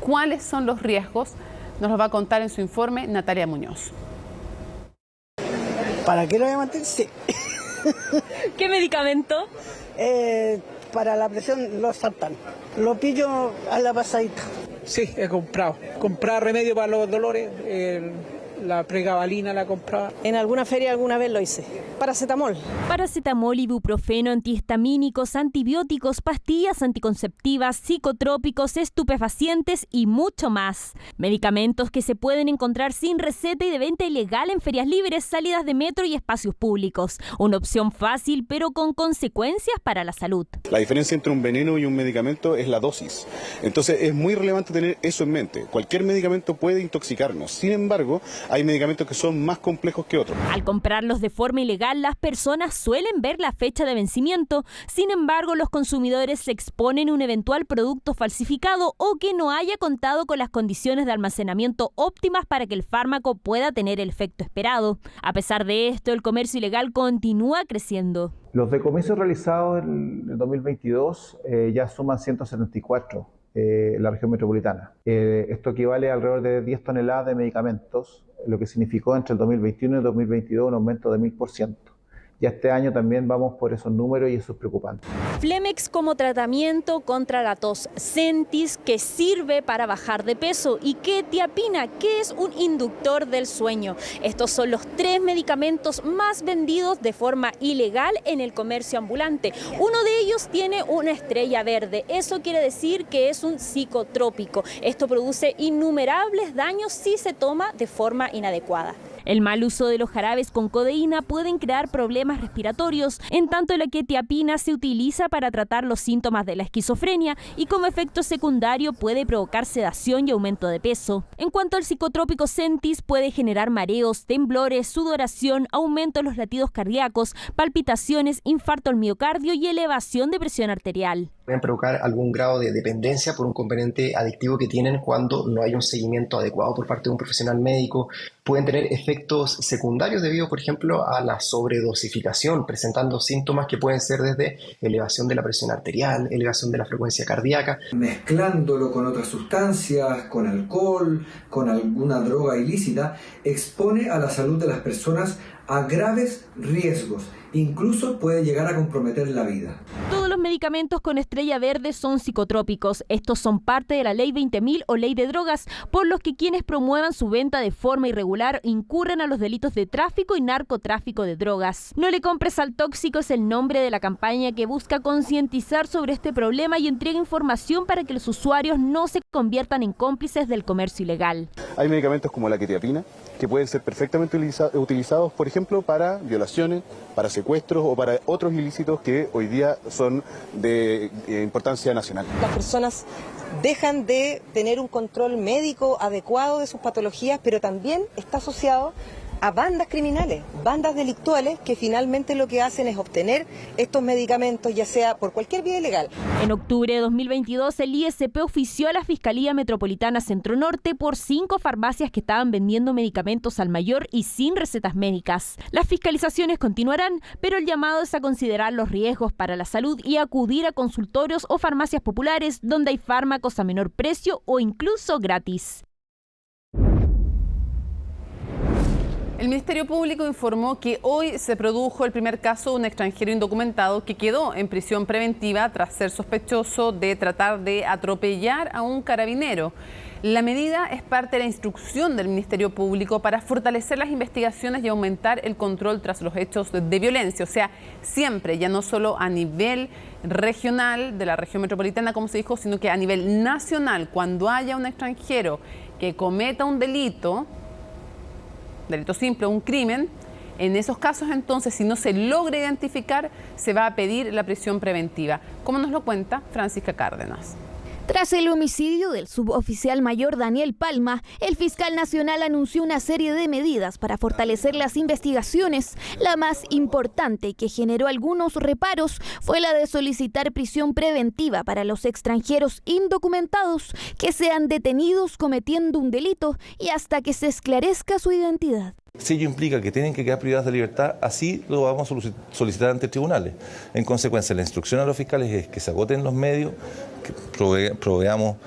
¿Cuáles son los riesgos? Nos lo va a contar en su informe Natalia Muñoz. ¿Para qué lo voy a mantener? Sí. ¿Qué medicamento? Para la presión, los Sartán. Lo pillo a la pasadita. Sí, he comprado. Comprar remedio para los dolores, la pregabalina la compraba. En alguna feria alguna vez lo hice. Paracetamol. Paracetamol, ibuprofeno, antihistamínicos, antibióticos, pastillas anticonceptivas, psicotrópicos, estupefacientes y mucho más. Medicamentos que se pueden encontrar sin receta y de venta ilegal en ferias libres, salidas de metro y espacios públicos. Una opción fácil, pero con consecuencias para la salud. La diferencia entre un veneno y un medicamento es la dosis. Entonces es muy relevante tener eso en mente. Cualquier medicamento puede intoxicarnos. Sin embargo, hay medicamentos que son más complejos que otros. Al comprarlos de forma ilegal, las personas suelen ver la fecha de vencimiento. Sin embargo, los consumidores se exponen a un eventual producto falsificado o que no haya contado con las condiciones de almacenamiento óptimas para que el fármaco pueda tener el efecto esperado. A pesar de esto, el comercio ilegal continúa creciendo. Los decomisos realizados en el 2022 ya suman 174 en la región metropolitana. Esto equivale a alrededor de 10 toneladas de medicamentos, lo que significó entre el 2021 y el 2022 un aumento de 1000%. Ya este año también vamos por esos números y eso es preocupante. Flemex como tratamiento contra la tos, Sentis que sirve para bajar de peso y Quetiapina que es un inductor del sueño. Estos son los 3 medicamentos más vendidos de forma ilegal en el comercio ambulante. Uno de ellos tiene una estrella verde, eso quiere decir que es un psicotrópico. Esto produce innumerables daños si se toma de forma inadecuada. El mal uso de los jarabes con codeína pueden crear problemas respiratorios, en tanto la quetiapina se utiliza para tratar los síntomas de la esquizofrenia y como efecto secundario puede provocar sedación y aumento de peso. En cuanto al psicotrópico Sentis, puede generar mareos, temblores, sudoración, aumento en los latidos cardíacos, palpitaciones, infarto al miocardio y elevación de presión arterial. Pueden provocar algún grado de dependencia por un componente adictivo que tienen cuando no hay un seguimiento adecuado por parte de un profesional médico. Pueden tener efectos secundarios debido, por ejemplo, a la sobredosificación, presentando síntomas que pueden ser desde elevación de la presión arterial, elevación de la frecuencia cardíaca. Mezclándolo con otras sustancias, con alcohol, con alguna droga ilícita, expone a la salud de las personas a graves riesgos. Incluso puede llegar a comprometer la vida. Todos los medicamentos con estrella verde son psicotrópicos. Estos son parte de la Ley 20.000 o Ley de Drogas, por los que quienes promuevan su venta de forma irregular incurren a los delitos de tráfico y narcotráfico de drogas. No le compres al tóxico es el nombre de la campaña que busca concientizar sobre este problema y entrega información para que los usuarios no se conviertan en cómplices del comercio ilegal. Hay medicamentos como la quetiapina que pueden ser perfectamente utilizados, por ejemplo, para violaciones, para secuestros o para otros ilícitos que hoy día son de importancia nacional. Las personas dejan de tener un control médico adecuado de sus patologías, pero también está asociado a bandas criminales, bandas delictuales que finalmente lo que hacen es obtener estos medicamentos, ya sea por cualquier vía ilegal. En octubre de 2022, el ISP ofició a la Fiscalía Metropolitana Centro Norte por 5 farmacias que estaban vendiendo medicamentos al mayor y sin recetas médicas. Las fiscalizaciones continuarán, pero el llamado es a considerar los riesgos para la salud y acudir a consultorios o farmacias populares donde hay fármacos a menor precio o incluso gratis. El Ministerio Público informó que hoy se produjo el primer caso de un extranjero indocumentado que quedó en prisión preventiva tras ser sospechoso de tratar de atropellar a un carabinero. La medida es parte de la instrucción del Ministerio Público para fortalecer las investigaciones y aumentar el control tras los hechos de violencia. O sea, siempre, ya no solo a nivel regional de la región metropolitana, como se dijo, sino que a nivel nacional, cuando haya un extranjero que cometa un delito simple, un crimen, en esos casos entonces, si no se logra identificar, se va a pedir la prisión preventiva, como nos lo cuenta Francisca Cárdenas. Tras el homicidio del suboficial mayor Daniel Palma, el fiscal nacional anunció una serie de medidas para fortalecer las investigaciones. La más importante, que generó algunos reparos, fue la de solicitar prisión preventiva para los extranjeros indocumentados que sean detenidos cometiendo un delito y hasta que se esclarezca su identidad. Si ello implica que tienen que quedar privados de libertad, así lo vamos a solicitar ante tribunales. En consecuencia, la instrucción a los fiscales es que se agoten los medios, que proveamos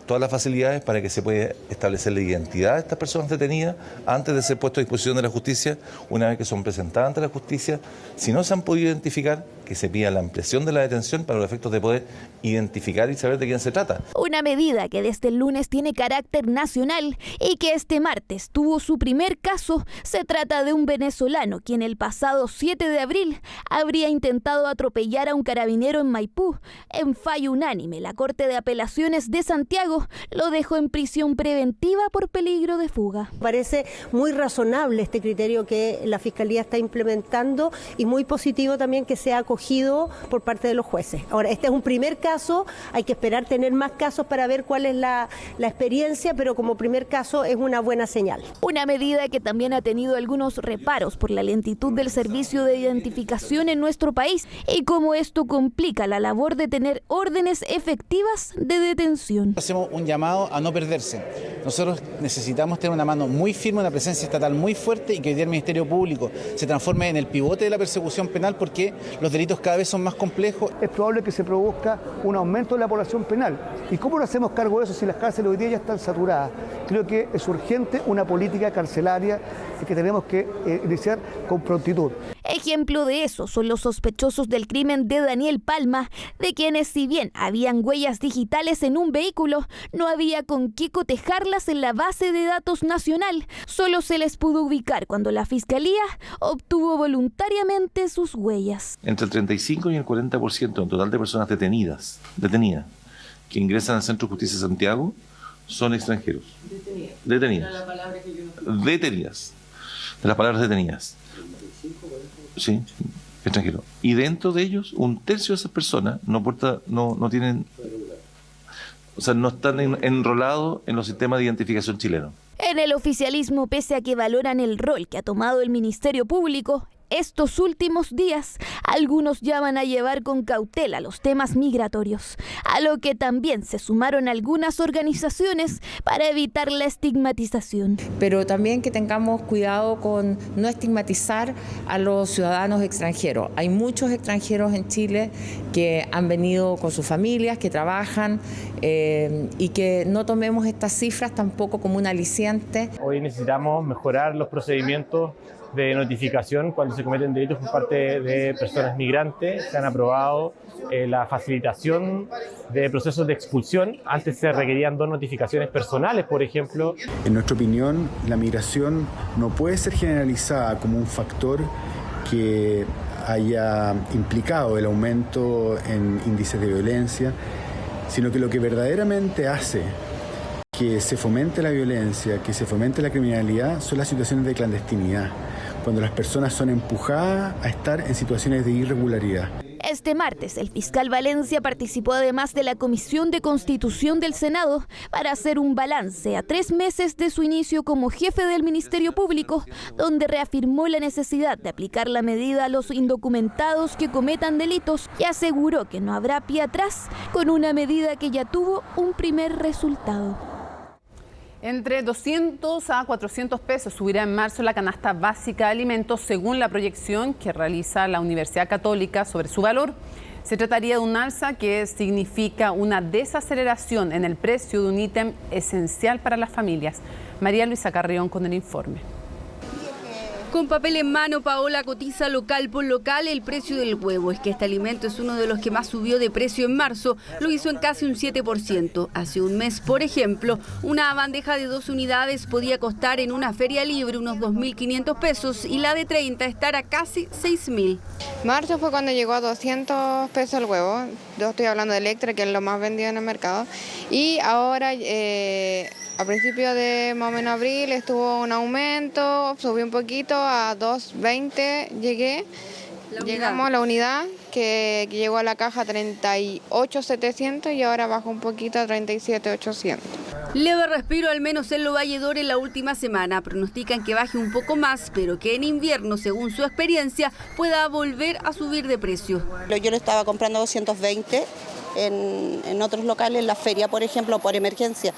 todas las facilidades para que se pueda establecer la identidad de estas personas detenidas antes de ser puestos a disposición de la justicia. Una vez que son presentadas ante la justicia, si no se han podido identificar, que se pida la ampliación de la detención para los efectos de poder identificar y saber de quién se trata. Una medida que desde el lunes tiene carácter nacional y que este martes tuvo su primer caso. Se trata de un venezolano quien el pasado 7 de abril habría intentado atropellar a un carabinero en Maipú. En fallo unánime, la Corte de Apelaciones de Santiago lo dejó en prisión preventiva por peligro de fuga. Parece muy razonable este criterio que la Fiscalía está implementando y muy positivo también que sea acogido por parte de los jueces. Ahora, este es un primer caso, hay que esperar tener más casos para ver cuál es la experiencia, pero como primer caso es una buena señal. Una medida que también ha tenido algunos reparos por la lentitud del servicio de identificación en nuestro país y cómo esto complica la labor de tener órdenes efectivas de detención. Hacemos un llamado a no perderse. Nosotros necesitamos tener una mano muy firme, una presencia estatal muy fuerte y que hoy día el Ministerio Público se transforme en el pivote de la persecución penal porque los delitos cada vez son más complejos. Es probable que se produzca un aumento de la población penal. ¿Y cómo nos hacemos cargo de eso si las cárceles hoy día ya están saturadas? Creo que es urgente una política carcelaria que tenemos que iniciar con prontitud. Ejemplo de eso son los sospechosos del crimen de Daniel Palma, de quienes si bien habían huellas digitales en un vehículo, no había con qué cotejarlas en la base de datos nacional. Solo se les pudo ubicar cuando la Fiscalía obtuvo voluntariamente sus huellas. Entre el 35 y el 40% en total de personas detenidas que ingresan al Centro de Justicia de Santiago son extranjeros. Detenidas. De las palabras detenidas. Sí, extranjeros. Y dentro de ellos, un tercio de esas personas no tienen, o sea, no están enrolados en los sistemas de identificación chilenos. En el oficialismo, pese a que valoran el rol que ha tomado el Ministerio Público, estos últimos días, algunos llaman a llevar con cautela los temas migratorios, a lo que también se sumaron algunas organizaciones para evitar la estigmatización. Pero también que tengamos cuidado con no estigmatizar a los ciudadanos extranjeros. Hay muchos extranjeros en Chile que han venido con sus familias, que trabajan y que no tomemos estas cifras tampoco como un aliciente. Hoy necesitamos mejorar los procedimientos de notificación cuando se cometen delitos por parte de personas migrantes. Se han aprobado la facilitación de procesos de expulsión. Antes se requerían 2 notificaciones personales, por ejemplo. En nuestra opinión, la migración no puede ser generalizada como un factor que haya implicado el aumento en índices de violencia, sino que lo que verdaderamente hace que se fomente la violencia, que se fomente la criminalidad, son las situaciones de clandestinidad, cuando las personas son empujadas a estar en situaciones de irregularidad. Este martes, el fiscal Valencia participó además de la Comisión de Constitución del Senado para hacer un balance a 3 meses de su inicio como jefe del Ministerio Público, donde reafirmó la necesidad de aplicar la medida a los indocumentados que cometan delitos y aseguró que no habrá pie atrás con una medida que ya tuvo un primer resultado. Entre 200 a 400 pesos subirá en marzo la canasta básica de alimentos según la proyección que realiza la Universidad Católica sobre su valor. Se trataría de un alza que significa una desaceleración en el precio de un ítem esencial para las familias. María Luisa Carrión con el informe. Con papel en mano, Paola cotiza local por local el precio del huevo. Es que este alimento es uno de los que más subió de precio en marzo. Lo hizo en casi un 7%. Hace un mes, por ejemplo, una bandeja de 2 unidades podía costar en una feria libre unos 2.500 pesos y la de 30 estar a casi 6.000. Marzo fue cuando llegó a 200 pesos el huevo. Yo estoy hablando de Electra, que es lo más vendido en el mercado. Y ahora, a principios de más o menos abril, estuvo un aumento, subió un poquito a 2.20, llegamos a la unidad que llegó a la caja 38.700 y ahora bajó un poquito a 37.800. Leve respiro al menos en Lo Valledor en la última semana. Pronostican que baje un poco más, pero que en invierno, según su experiencia, pueda volver a subir de precio. Yo lo estaba comprando 220 en otros locales, en la feria, por ejemplo, por emergencia.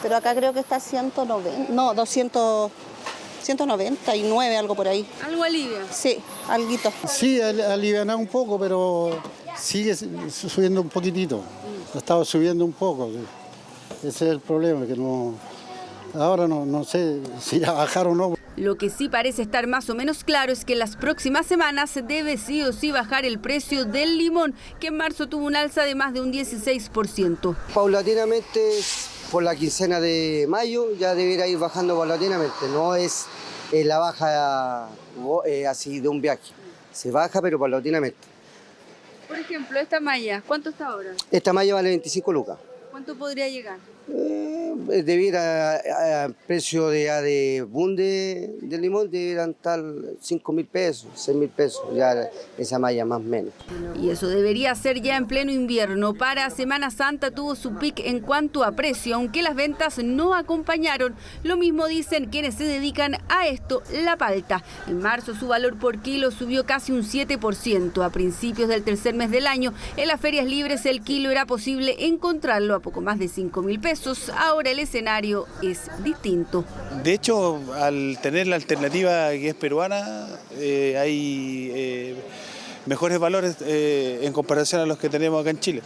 Pero acá creo que está 199, algo por ahí. ¿Algo alivia? Sí, alguito. Sí, aliviana un poco, pero sigue subiendo un poquitito. Ha estado subiendo un poco. Ese es el problema, que no. Ahora no sé si irá a bajar o no. Lo que sí parece estar más o menos claro es que en las próximas semanas se debe sí o sí bajar el precio del limón, que en marzo tuvo un alza de más de un 16%. Paulatinamente, por la quincena de mayo, ya debería ir bajando paulatinamente. No es la baja así de un viaje. Se baja, pero paulatinamente. Por ejemplo, esta malla, ¿cuánto está ahora? Esta malla vale 25 lucas. ¿Cuánto podría llegar? Debido al precio de bunde del limón, deberían estar 5.000 pesos, 6.000 pesos, ya esa malla más o menos. Y eso debería ser ya en pleno invierno. Para Semana Santa tuvo su pic en cuanto a precio, aunque las ventas no acompañaron. Lo mismo dicen quienes se dedican a esto, la palta. En marzo su valor por kilo subió casi un 7%. A principios del tercer mes del año, en las ferias libres el kilo era posible encontrarlo a poco más de 5.000 pesos. Ahora el escenario es distinto. De hecho, al tener la alternativa que es peruana, hay mejores valores en comparación a los que tenemos acá en Chile.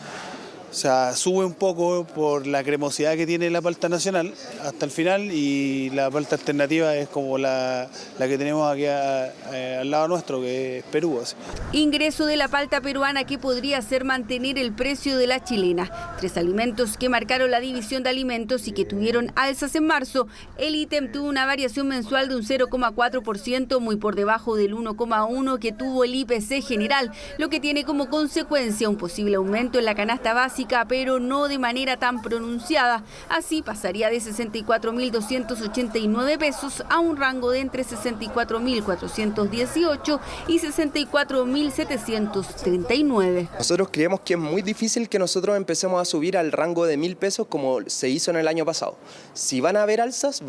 O sea, sube un poco por la cremosidad que tiene la palta nacional hasta el final, y la palta alternativa es como la que tenemos aquí al lado nuestro, que es Perú. Así. Ingreso de la palta peruana que podría hacer mantener el precio de la chilena. 3 alimentos que marcaron la división de alimentos y que tuvieron alzas en marzo. El ítem tuvo una variación mensual de un 0,4%, muy por debajo del 1,1% que tuvo el IPC general, lo que tiene como consecuencia un posible aumento en la canasta básica, pero no de manera tan pronunciada. Así pasaría de 64.289 pesos a un rango de entre 64.418 y 64.739. Nosotros creemos que es muy difícil que nosotros empecemos a subir al rango de 1.000 pesos como se hizo en el año pasado. Si van a haber alzas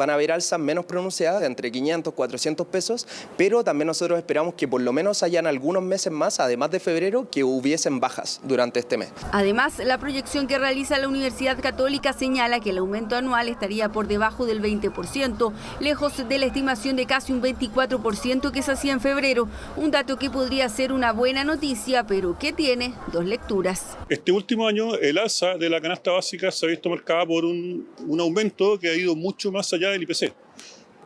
menos pronunciadas, de entre 500 y 400 pesos, pero también nosotros esperamos que por lo menos hayan algunos meses más, además de febrero, que hubiesen bajas durante este mes. Además, la proyección que realiza la Universidad Católica señala que el aumento anual estaría por debajo del 20%, lejos de la estimación de casi un 24% que se hacía en febrero, un dato que podría ser una buena noticia, pero que tiene 2 lecturas. Este último año el alza de la canasta básica se ha visto marcada por un aumento que ha ido mucho más allá del IPC.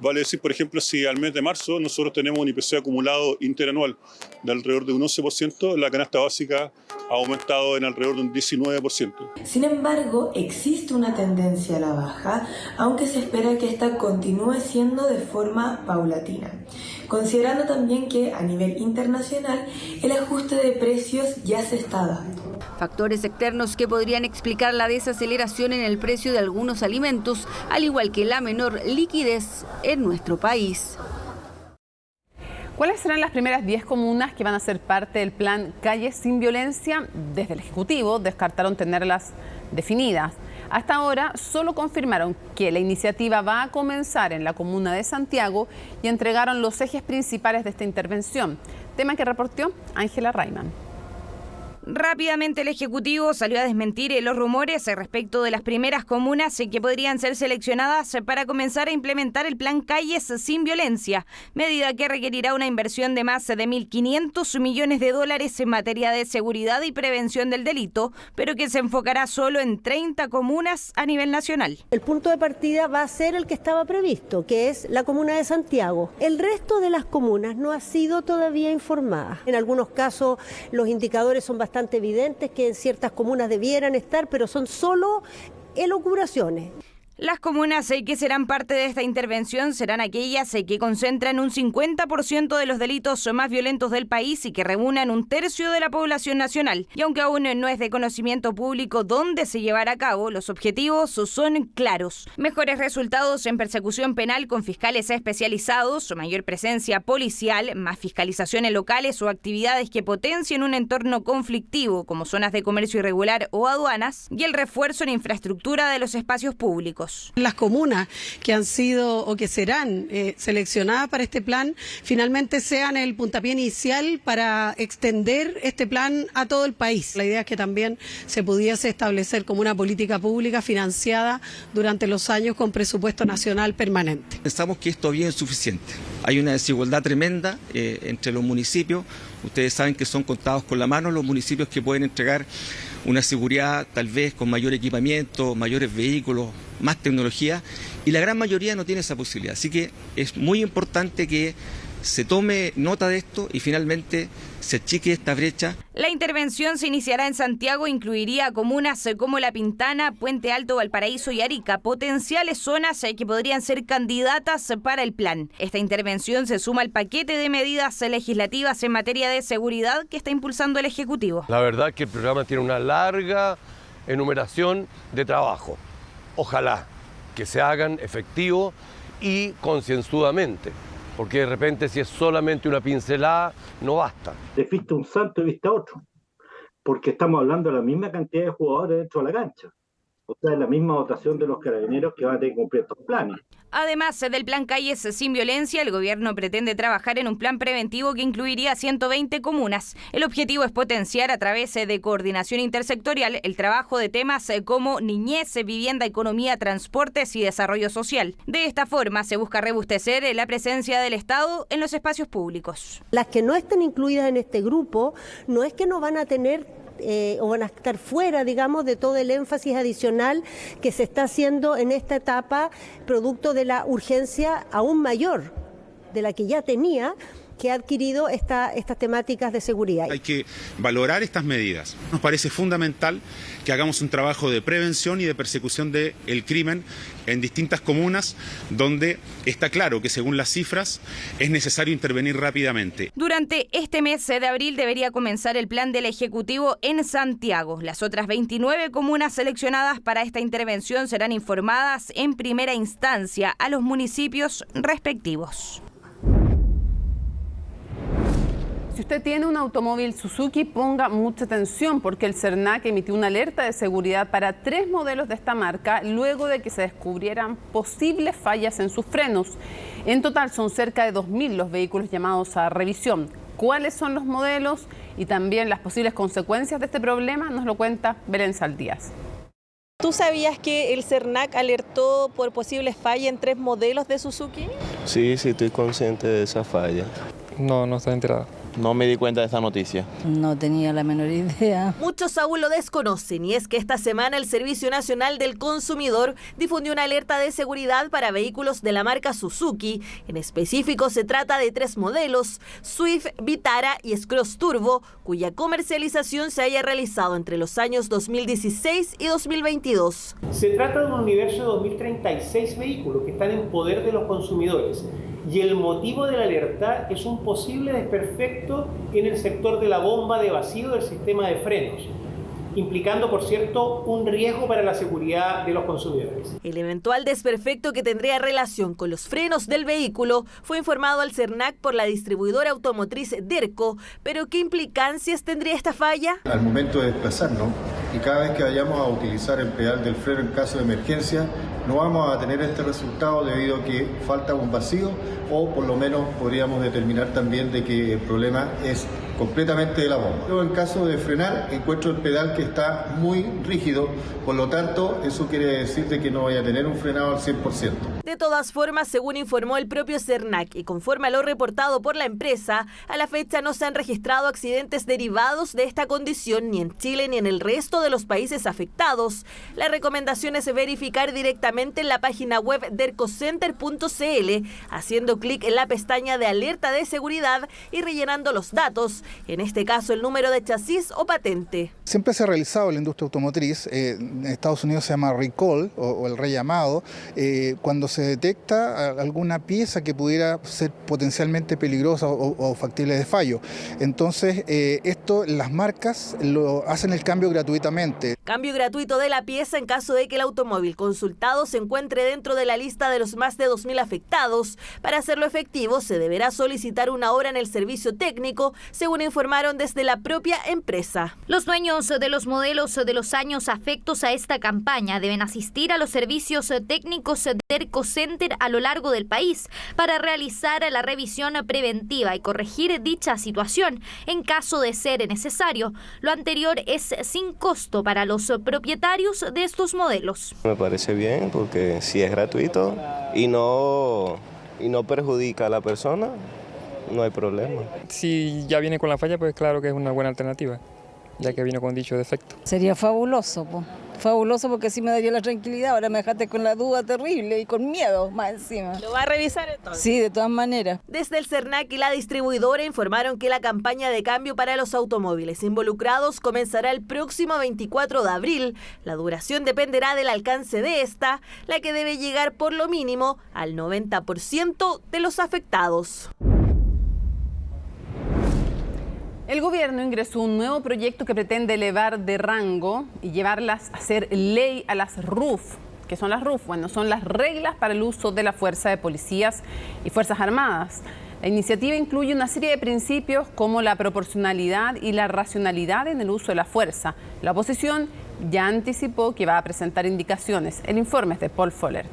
Vale decir, por ejemplo, si al mes de marzo nosotros tenemos un IPC acumulado interanual de alrededor de un 11%, la canasta básica ha aumentado en alrededor de un 19%. Sin embargo, existe una tendencia a la baja, aunque se espera que esta continúe siendo de forma paulatina. Considerando también que a nivel internacional el ajuste de precios ya se está dando. Factores externos que podrían explicar la desaceleración en el precio de algunos alimentos, al igual que la menor liquidez en nuestro país. ¿Cuáles serán las primeras 10 comunas que van a ser parte del plan Calles sin Violencia? Desde el Ejecutivo descartaron tenerlas definidas. Hasta ahora solo confirmaron que la iniciativa va a comenzar en la comuna de Santiago y entregaron los ejes principales de esta intervención, tema que reportó Ángela Rayman. Rápidamente el Ejecutivo salió a desmentir los rumores respecto de las primeras comunas que podrían ser seleccionadas para comenzar a implementar el plan Calles sin Violencia, medida que requerirá una inversión de más de 1.500 millones de dólares en materia de seguridad y prevención del delito, pero que se enfocará solo en 30 comunas a nivel nacional. El punto de partida va a ser el que estaba previsto, que es la comuna de Santiago. El resto de las comunas no ha sido todavía informada. En algunos casos los indicadores son bastante evidentes que en ciertas comunas debieran estar, pero son solo elucubraciones. Las comunas que serán parte de esta intervención serán aquellas que concentran un 50% de los delitos más violentos del país y que reúnan un tercio de la población nacional. Y aunque aún no es de conocimiento público dónde se llevará a cabo, los objetivos son claros. Mejores resultados en persecución penal con fiscales especializados, mayor presencia policial, más fiscalización en locales o actividades que potencien un entorno conflictivo como zonas de comercio irregular o aduanas, y el refuerzo en infraestructura de los espacios públicos. Las comunas que han sido o que serán seleccionadas para este plan finalmente sean el puntapié inicial para extender este plan a todo el país. La idea es que también se pudiese establecer como una política pública financiada durante los años con presupuesto nacional permanente. Pensamos que esto todavía es insuficiente. Hay una desigualdad tremenda entre los municipios. Ustedes saben que son contados con la mano los municipios que pueden entregar una seguridad tal vez con mayor equipamiento, mayores vehículos, más tecnología, Y la gran mayoría no tiene esa posibilidad. Así que es muy importante que se tome nota de esto y finalmente se achique esta brecha. La intervención se iniciará en Santiago e incluiría comunas como La Pintana, Puente Alto, Valparaíso y Arica, potenciales zonas que podrían ser candidatas para el plan. Esta intervención se suma al paquete de medidas legislativas en materia de seguridad que está impulsando el Ejecutivo. La verdad es que el programa tiene una larga enumeración de trabajo. Ojalá que se hagan efectivos y concienzudamente. Porque de repente si es solamente una pincelada, no basta. De vista un santo y vista otro, porque estamos hablando de la misma cantidad de jugadores dentro de la cancha. O sea, la misma dotación de los carabineros que van a tener que cumplir estos planes. Además del plan Calles sin Violencia, el gobierno pretende trabajar en un plan preventivo que incluiría 120 comunas. El objetivo es potenciar a través de coordinación intersectorial el trabajo de temas como niñez, vivienda, economía, transportes y desarrollo social. De esta forma se busca robustecer la presencia del Estado en los espacios públicos. Las que no estén incluidas en este grupo no es que no van a tener o van a estar fuera, digamos, de todo el énfasis adicional que se está haciendo en esta etapa, producto de la urgencia aún mayor de la que ya tenía, que ha adquirido estas temáticas de seguridad. Hay que valorar estas medidas. Nos parece fundamental que hagamos un trabajo de prevención y de persecución del crimen en distintas comunas donde está claro que según las cifras es necesario intervenir rápidamente. Durante este mes de abril debería comenzar el plan del Ejecutivo en Santiago. Las otras 29 comunas seleccionadas para esta intervención serán informadas en primera instancia a los municipios respectivos. Si usted tiene un automóvil Suzuki, ponga mucha atención porque el CERNAC emitió una alerta de seguridad para 3 modelos de esta marca luego de que se descubrieran posibles fallas en sus frenos. En total son cerca de 2.000 los vehículos llamados a revisión. ¿Cuáles son los modelos y también las posibles consecuencias de este problema? Nos lo cuenta Belén Saldías. ¿Tú sabías que el CERNAC alertó por posibles fallas en 3 modelos de Suzuki? Sí, estoy consciente de esa falla. No estaba enterado. No me di cuenta de esa noticia. No tenía la menor idea. Muchos aún lo desconocen y es que esta semana el Servicio Nacional del Consumidor difundió una alerta de seguridad para vehículos de la marca Suzuki. En específico se trata de 3 modelos, Swift, Vitara y S-Cross Turbo, cuya comercialización se haya realizado entre los años 2016 y 2022. Se trata de un universo de 2036 vehículos que están en poder de los consumidores. Y el motivo de la alerta es un posible desperfecto en el sector de la bomba de vacío del sistema de frenos, implicando, por cierto, un riesgo para la seguridad de los consumidores. El eventual desperfecto que tendría relación con los frenos del vehículo fue informado al CERNAC por la distribuidora automotriz Derco, pero ¿qué implicancias tendría esta falla? Al momento de desplazarnos y cada vez que vayamos a utilizar el pedal del freno en caso de emergencia, no vamos a tener este resultado debido a que falta un vacío o por lo menos podríamos determinar también de que el problema es completamente de la bomba. Yo en caso de frenar encuentro el pedal que está muy rígido, por lo tanto eso quiere decir de que no vaya a tener un frenado al 100%. De todas formas, según informó el propio CERNAC y conforme a lo reportado por la empresa, a la fecha no se han registrado accidentes derivados de esta condición ni en Chile ni en el resto de los países afectados. La recomendación es verificar directamente en la página web dercocenter.cl, haciendo clic en la pestaña de alerta de seguridad y rellenando los datos, en este caso el número de chasis o patente. Siempre se ha realizado en la industria automotriz, en Estados Unidos se llama recall o el rellamado, cuando se detecta alguna pieza que pudiera ser potencialmente peligrosa o factible de fallo. Entonces, esto las marcas lo hacen el cambio gratuitamente. Cambio gratuito de la pieza en caso de que el automóvil consultado se encuentre dentro de la lista de los más de 2.000 afectados. Para hacerlo efectivo, se deberá solicitar una hora en el servicio técnico, según informaron desde la propia empresa. Los dueños de los modelos de los años afectos a esta campaña deben asistir a los servicios técnicos de Derco Center a lo largo del país para realizar la revisión preventiva y corregir dicha situación en caso de ser necesario. Lo anterior es sin costo para los propietarios de estos modelos. Me parece bien porque si es gratuito y no perjudica a la persona, no hay problema. Si ya viene con la falla, pues claro que es una buena alternativa, ya que vino con dicho defecto. Sería fabuloso, Fabuloso, porque así me daría la tranquilidad. Ahora me dejaste con la duda terrible y con miedo más encima. ¿Lo va a revisar entonces? Sí, de todas maneras. Desde el CERNAC y la distribuidora informaron que la campaña de cambio para los automóviles involucrados comenzará el próximo 24 de abril. La duración dependerá del alcance de esta, la que debe llegar por lo mínimo al 90% de los afectados. El gobierno ingresó un nuevo proyecto que pretende elevar de rango y llevarlas a ser ley a las RUF. ¿Qué son las RUF? Bueno, son las reglas para el uso de la fuerza de policías y fuerzas armadas. La iniciativa incluye una serie de principios como la proporcionalidad y la racionalidad en el uso de la fuerza. La oposición ya anticipó que va a presentar indicaciones. El informe es de Paul Follert.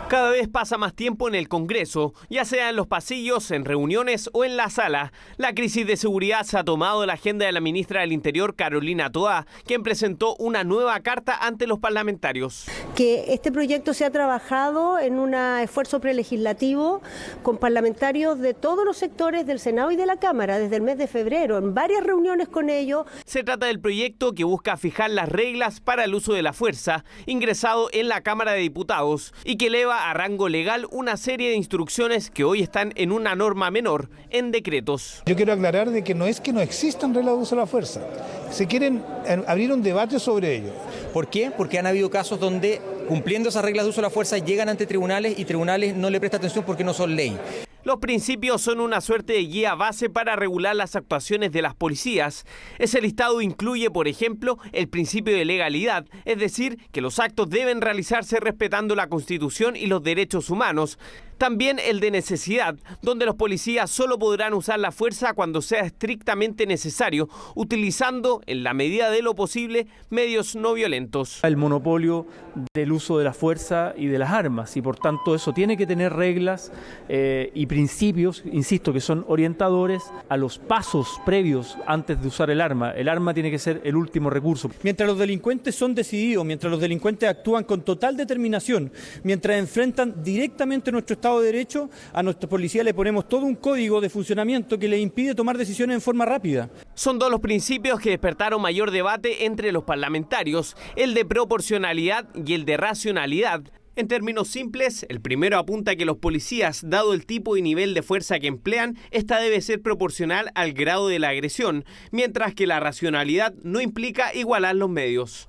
Cada vez pasa más tiempo en el Congreso, ya sea en los pasillos, en reuniones o en la sala. La crisis de seguridad se ha tomado de la agenda de la ministra del Interior, Carolina Toá, quien presentó una nueva carta ante los parlamentarios. Que este proyecto se ha trabajado en un esfuerzo prelegislativo con parlamentarios de todos los sectores del Senado y de la Cámara desde el mes de febrero, en varias reuniones con ellos. Se trata del proyecto que busca fijar las reglas para el uso de la fuerza, ingresado en la Cámara de Diputados, y que eleva a rango legal una serie de instrucciones que hoy están en una norma menor, en decretos. Yo quiero aclarar de que no es que no existan reglas de uso de la fuerza, se quieren abrir un debate sobre ello. ¿Por qué? Porque han habido casos donde, cumpliendo esas reglas de uso de la fuerza, llegan ante tribunales y tribunales no le prestan atención porque no son ley. Los principios son una suerte de guía base para regular las actuaciones de las policías. Ese listado incluye, por ejemplo, el principio de legalidad, es decir, que los actos deben realizarse respetando la Constitución y los derechos humanos. También el de necesidad, donde los policías solo podrán usar la fuerza cuando sea estrictamente necesario, utilizando, en la medida de lo posible, medios no violentos. El monopolio del uso de la fuerza y de las armas, y por tanto eso tiene que tener reglas y principios, insisto, que son orientadores a los pasos previos antes de usar el arma. El arma tiene que ser el último recurso. Mientras los delincuentes son decididos, mientras los delincuentes actúan con total determinación, mientras enfrentan directamente nuestro Estado de Derecho, a nuestra policía le ponemos todo un código de funcionamiento que le impide tomar decisiones en forma rápida. Son dos los principios que despertaron mayor debate entre los parlamentarios, el de proporcionalidad y el de racionalidad. En términos simples, el primero apunta a que los policías, dado el tipo y nivel de fuerza que emplean, esta debe ser proporcional al grado de la agresión, mientras que la racionalidad no implica igualar los medios.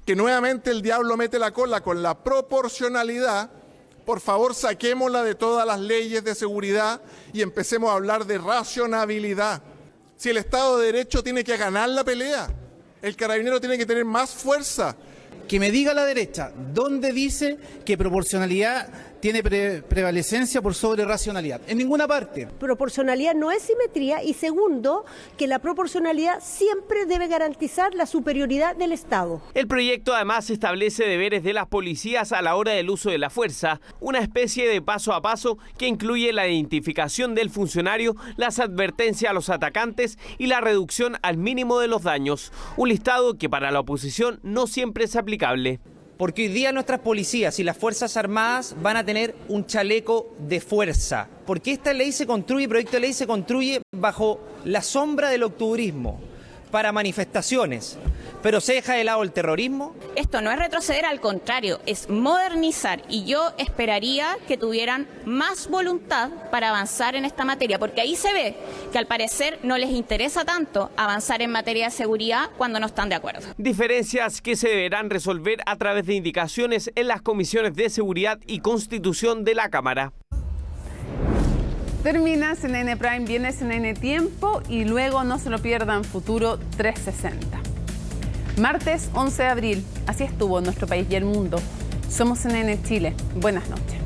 Que nuevamente el diablo mete la cola con la proporcionalidad. Por favor, saquémosla de todas las leyes de seguridad y empecemos a hablar de racionalidad. Si el Estado de Derecho tiene que ganar la pelea, el carabinero tiene que tener más fuerza. Que me diga la derecha, ¿dónde dice que proporcionalidad tiene prevalecencia por sobre racionalidad? En ninguna parte. Proporcionalidad no es simetría y segundo, que la proporcionalidad siempre debe garantizar la superioridad del Estado. El proyecto además establece deberes de las policías a la hora del uso de la fuerza, una especie de paso a paso que incluye la identificación del funcionario, las advertencias a los atacantes y la reducción al mínimo de los daños. Un listado que para la oposición no siempre es aplicable. Porque hoy día nuestras policías y las Fuerzas Armadas van a tener un chaleco de fuerza. Porque esta ley se construye, el proyecto de ley se construye bajo la sombra del octubrismo, para manifestaciones, pero se deja de lado el terrorismo. Esto no es retroceder, al contrario, es modernizar, y yo esperaría que tuvieran más voluntad para avanzar en esta materia, porque ahí se ve que al parecer no les interesa tanto avanzar en materia de seguridad cuando no están de acuerdo. Diferencias que se deberán resolver a través de indicaciones en las comisiones de Seguridad y Constitución de la Cámara. Termina CNN Prime, viene CNN Tiempo y luego no se lo pierdan Futuro 360. Martes 11 de abril, así estuvo nuestro país y el mundo. Somos CNN Chile. Buenas noches.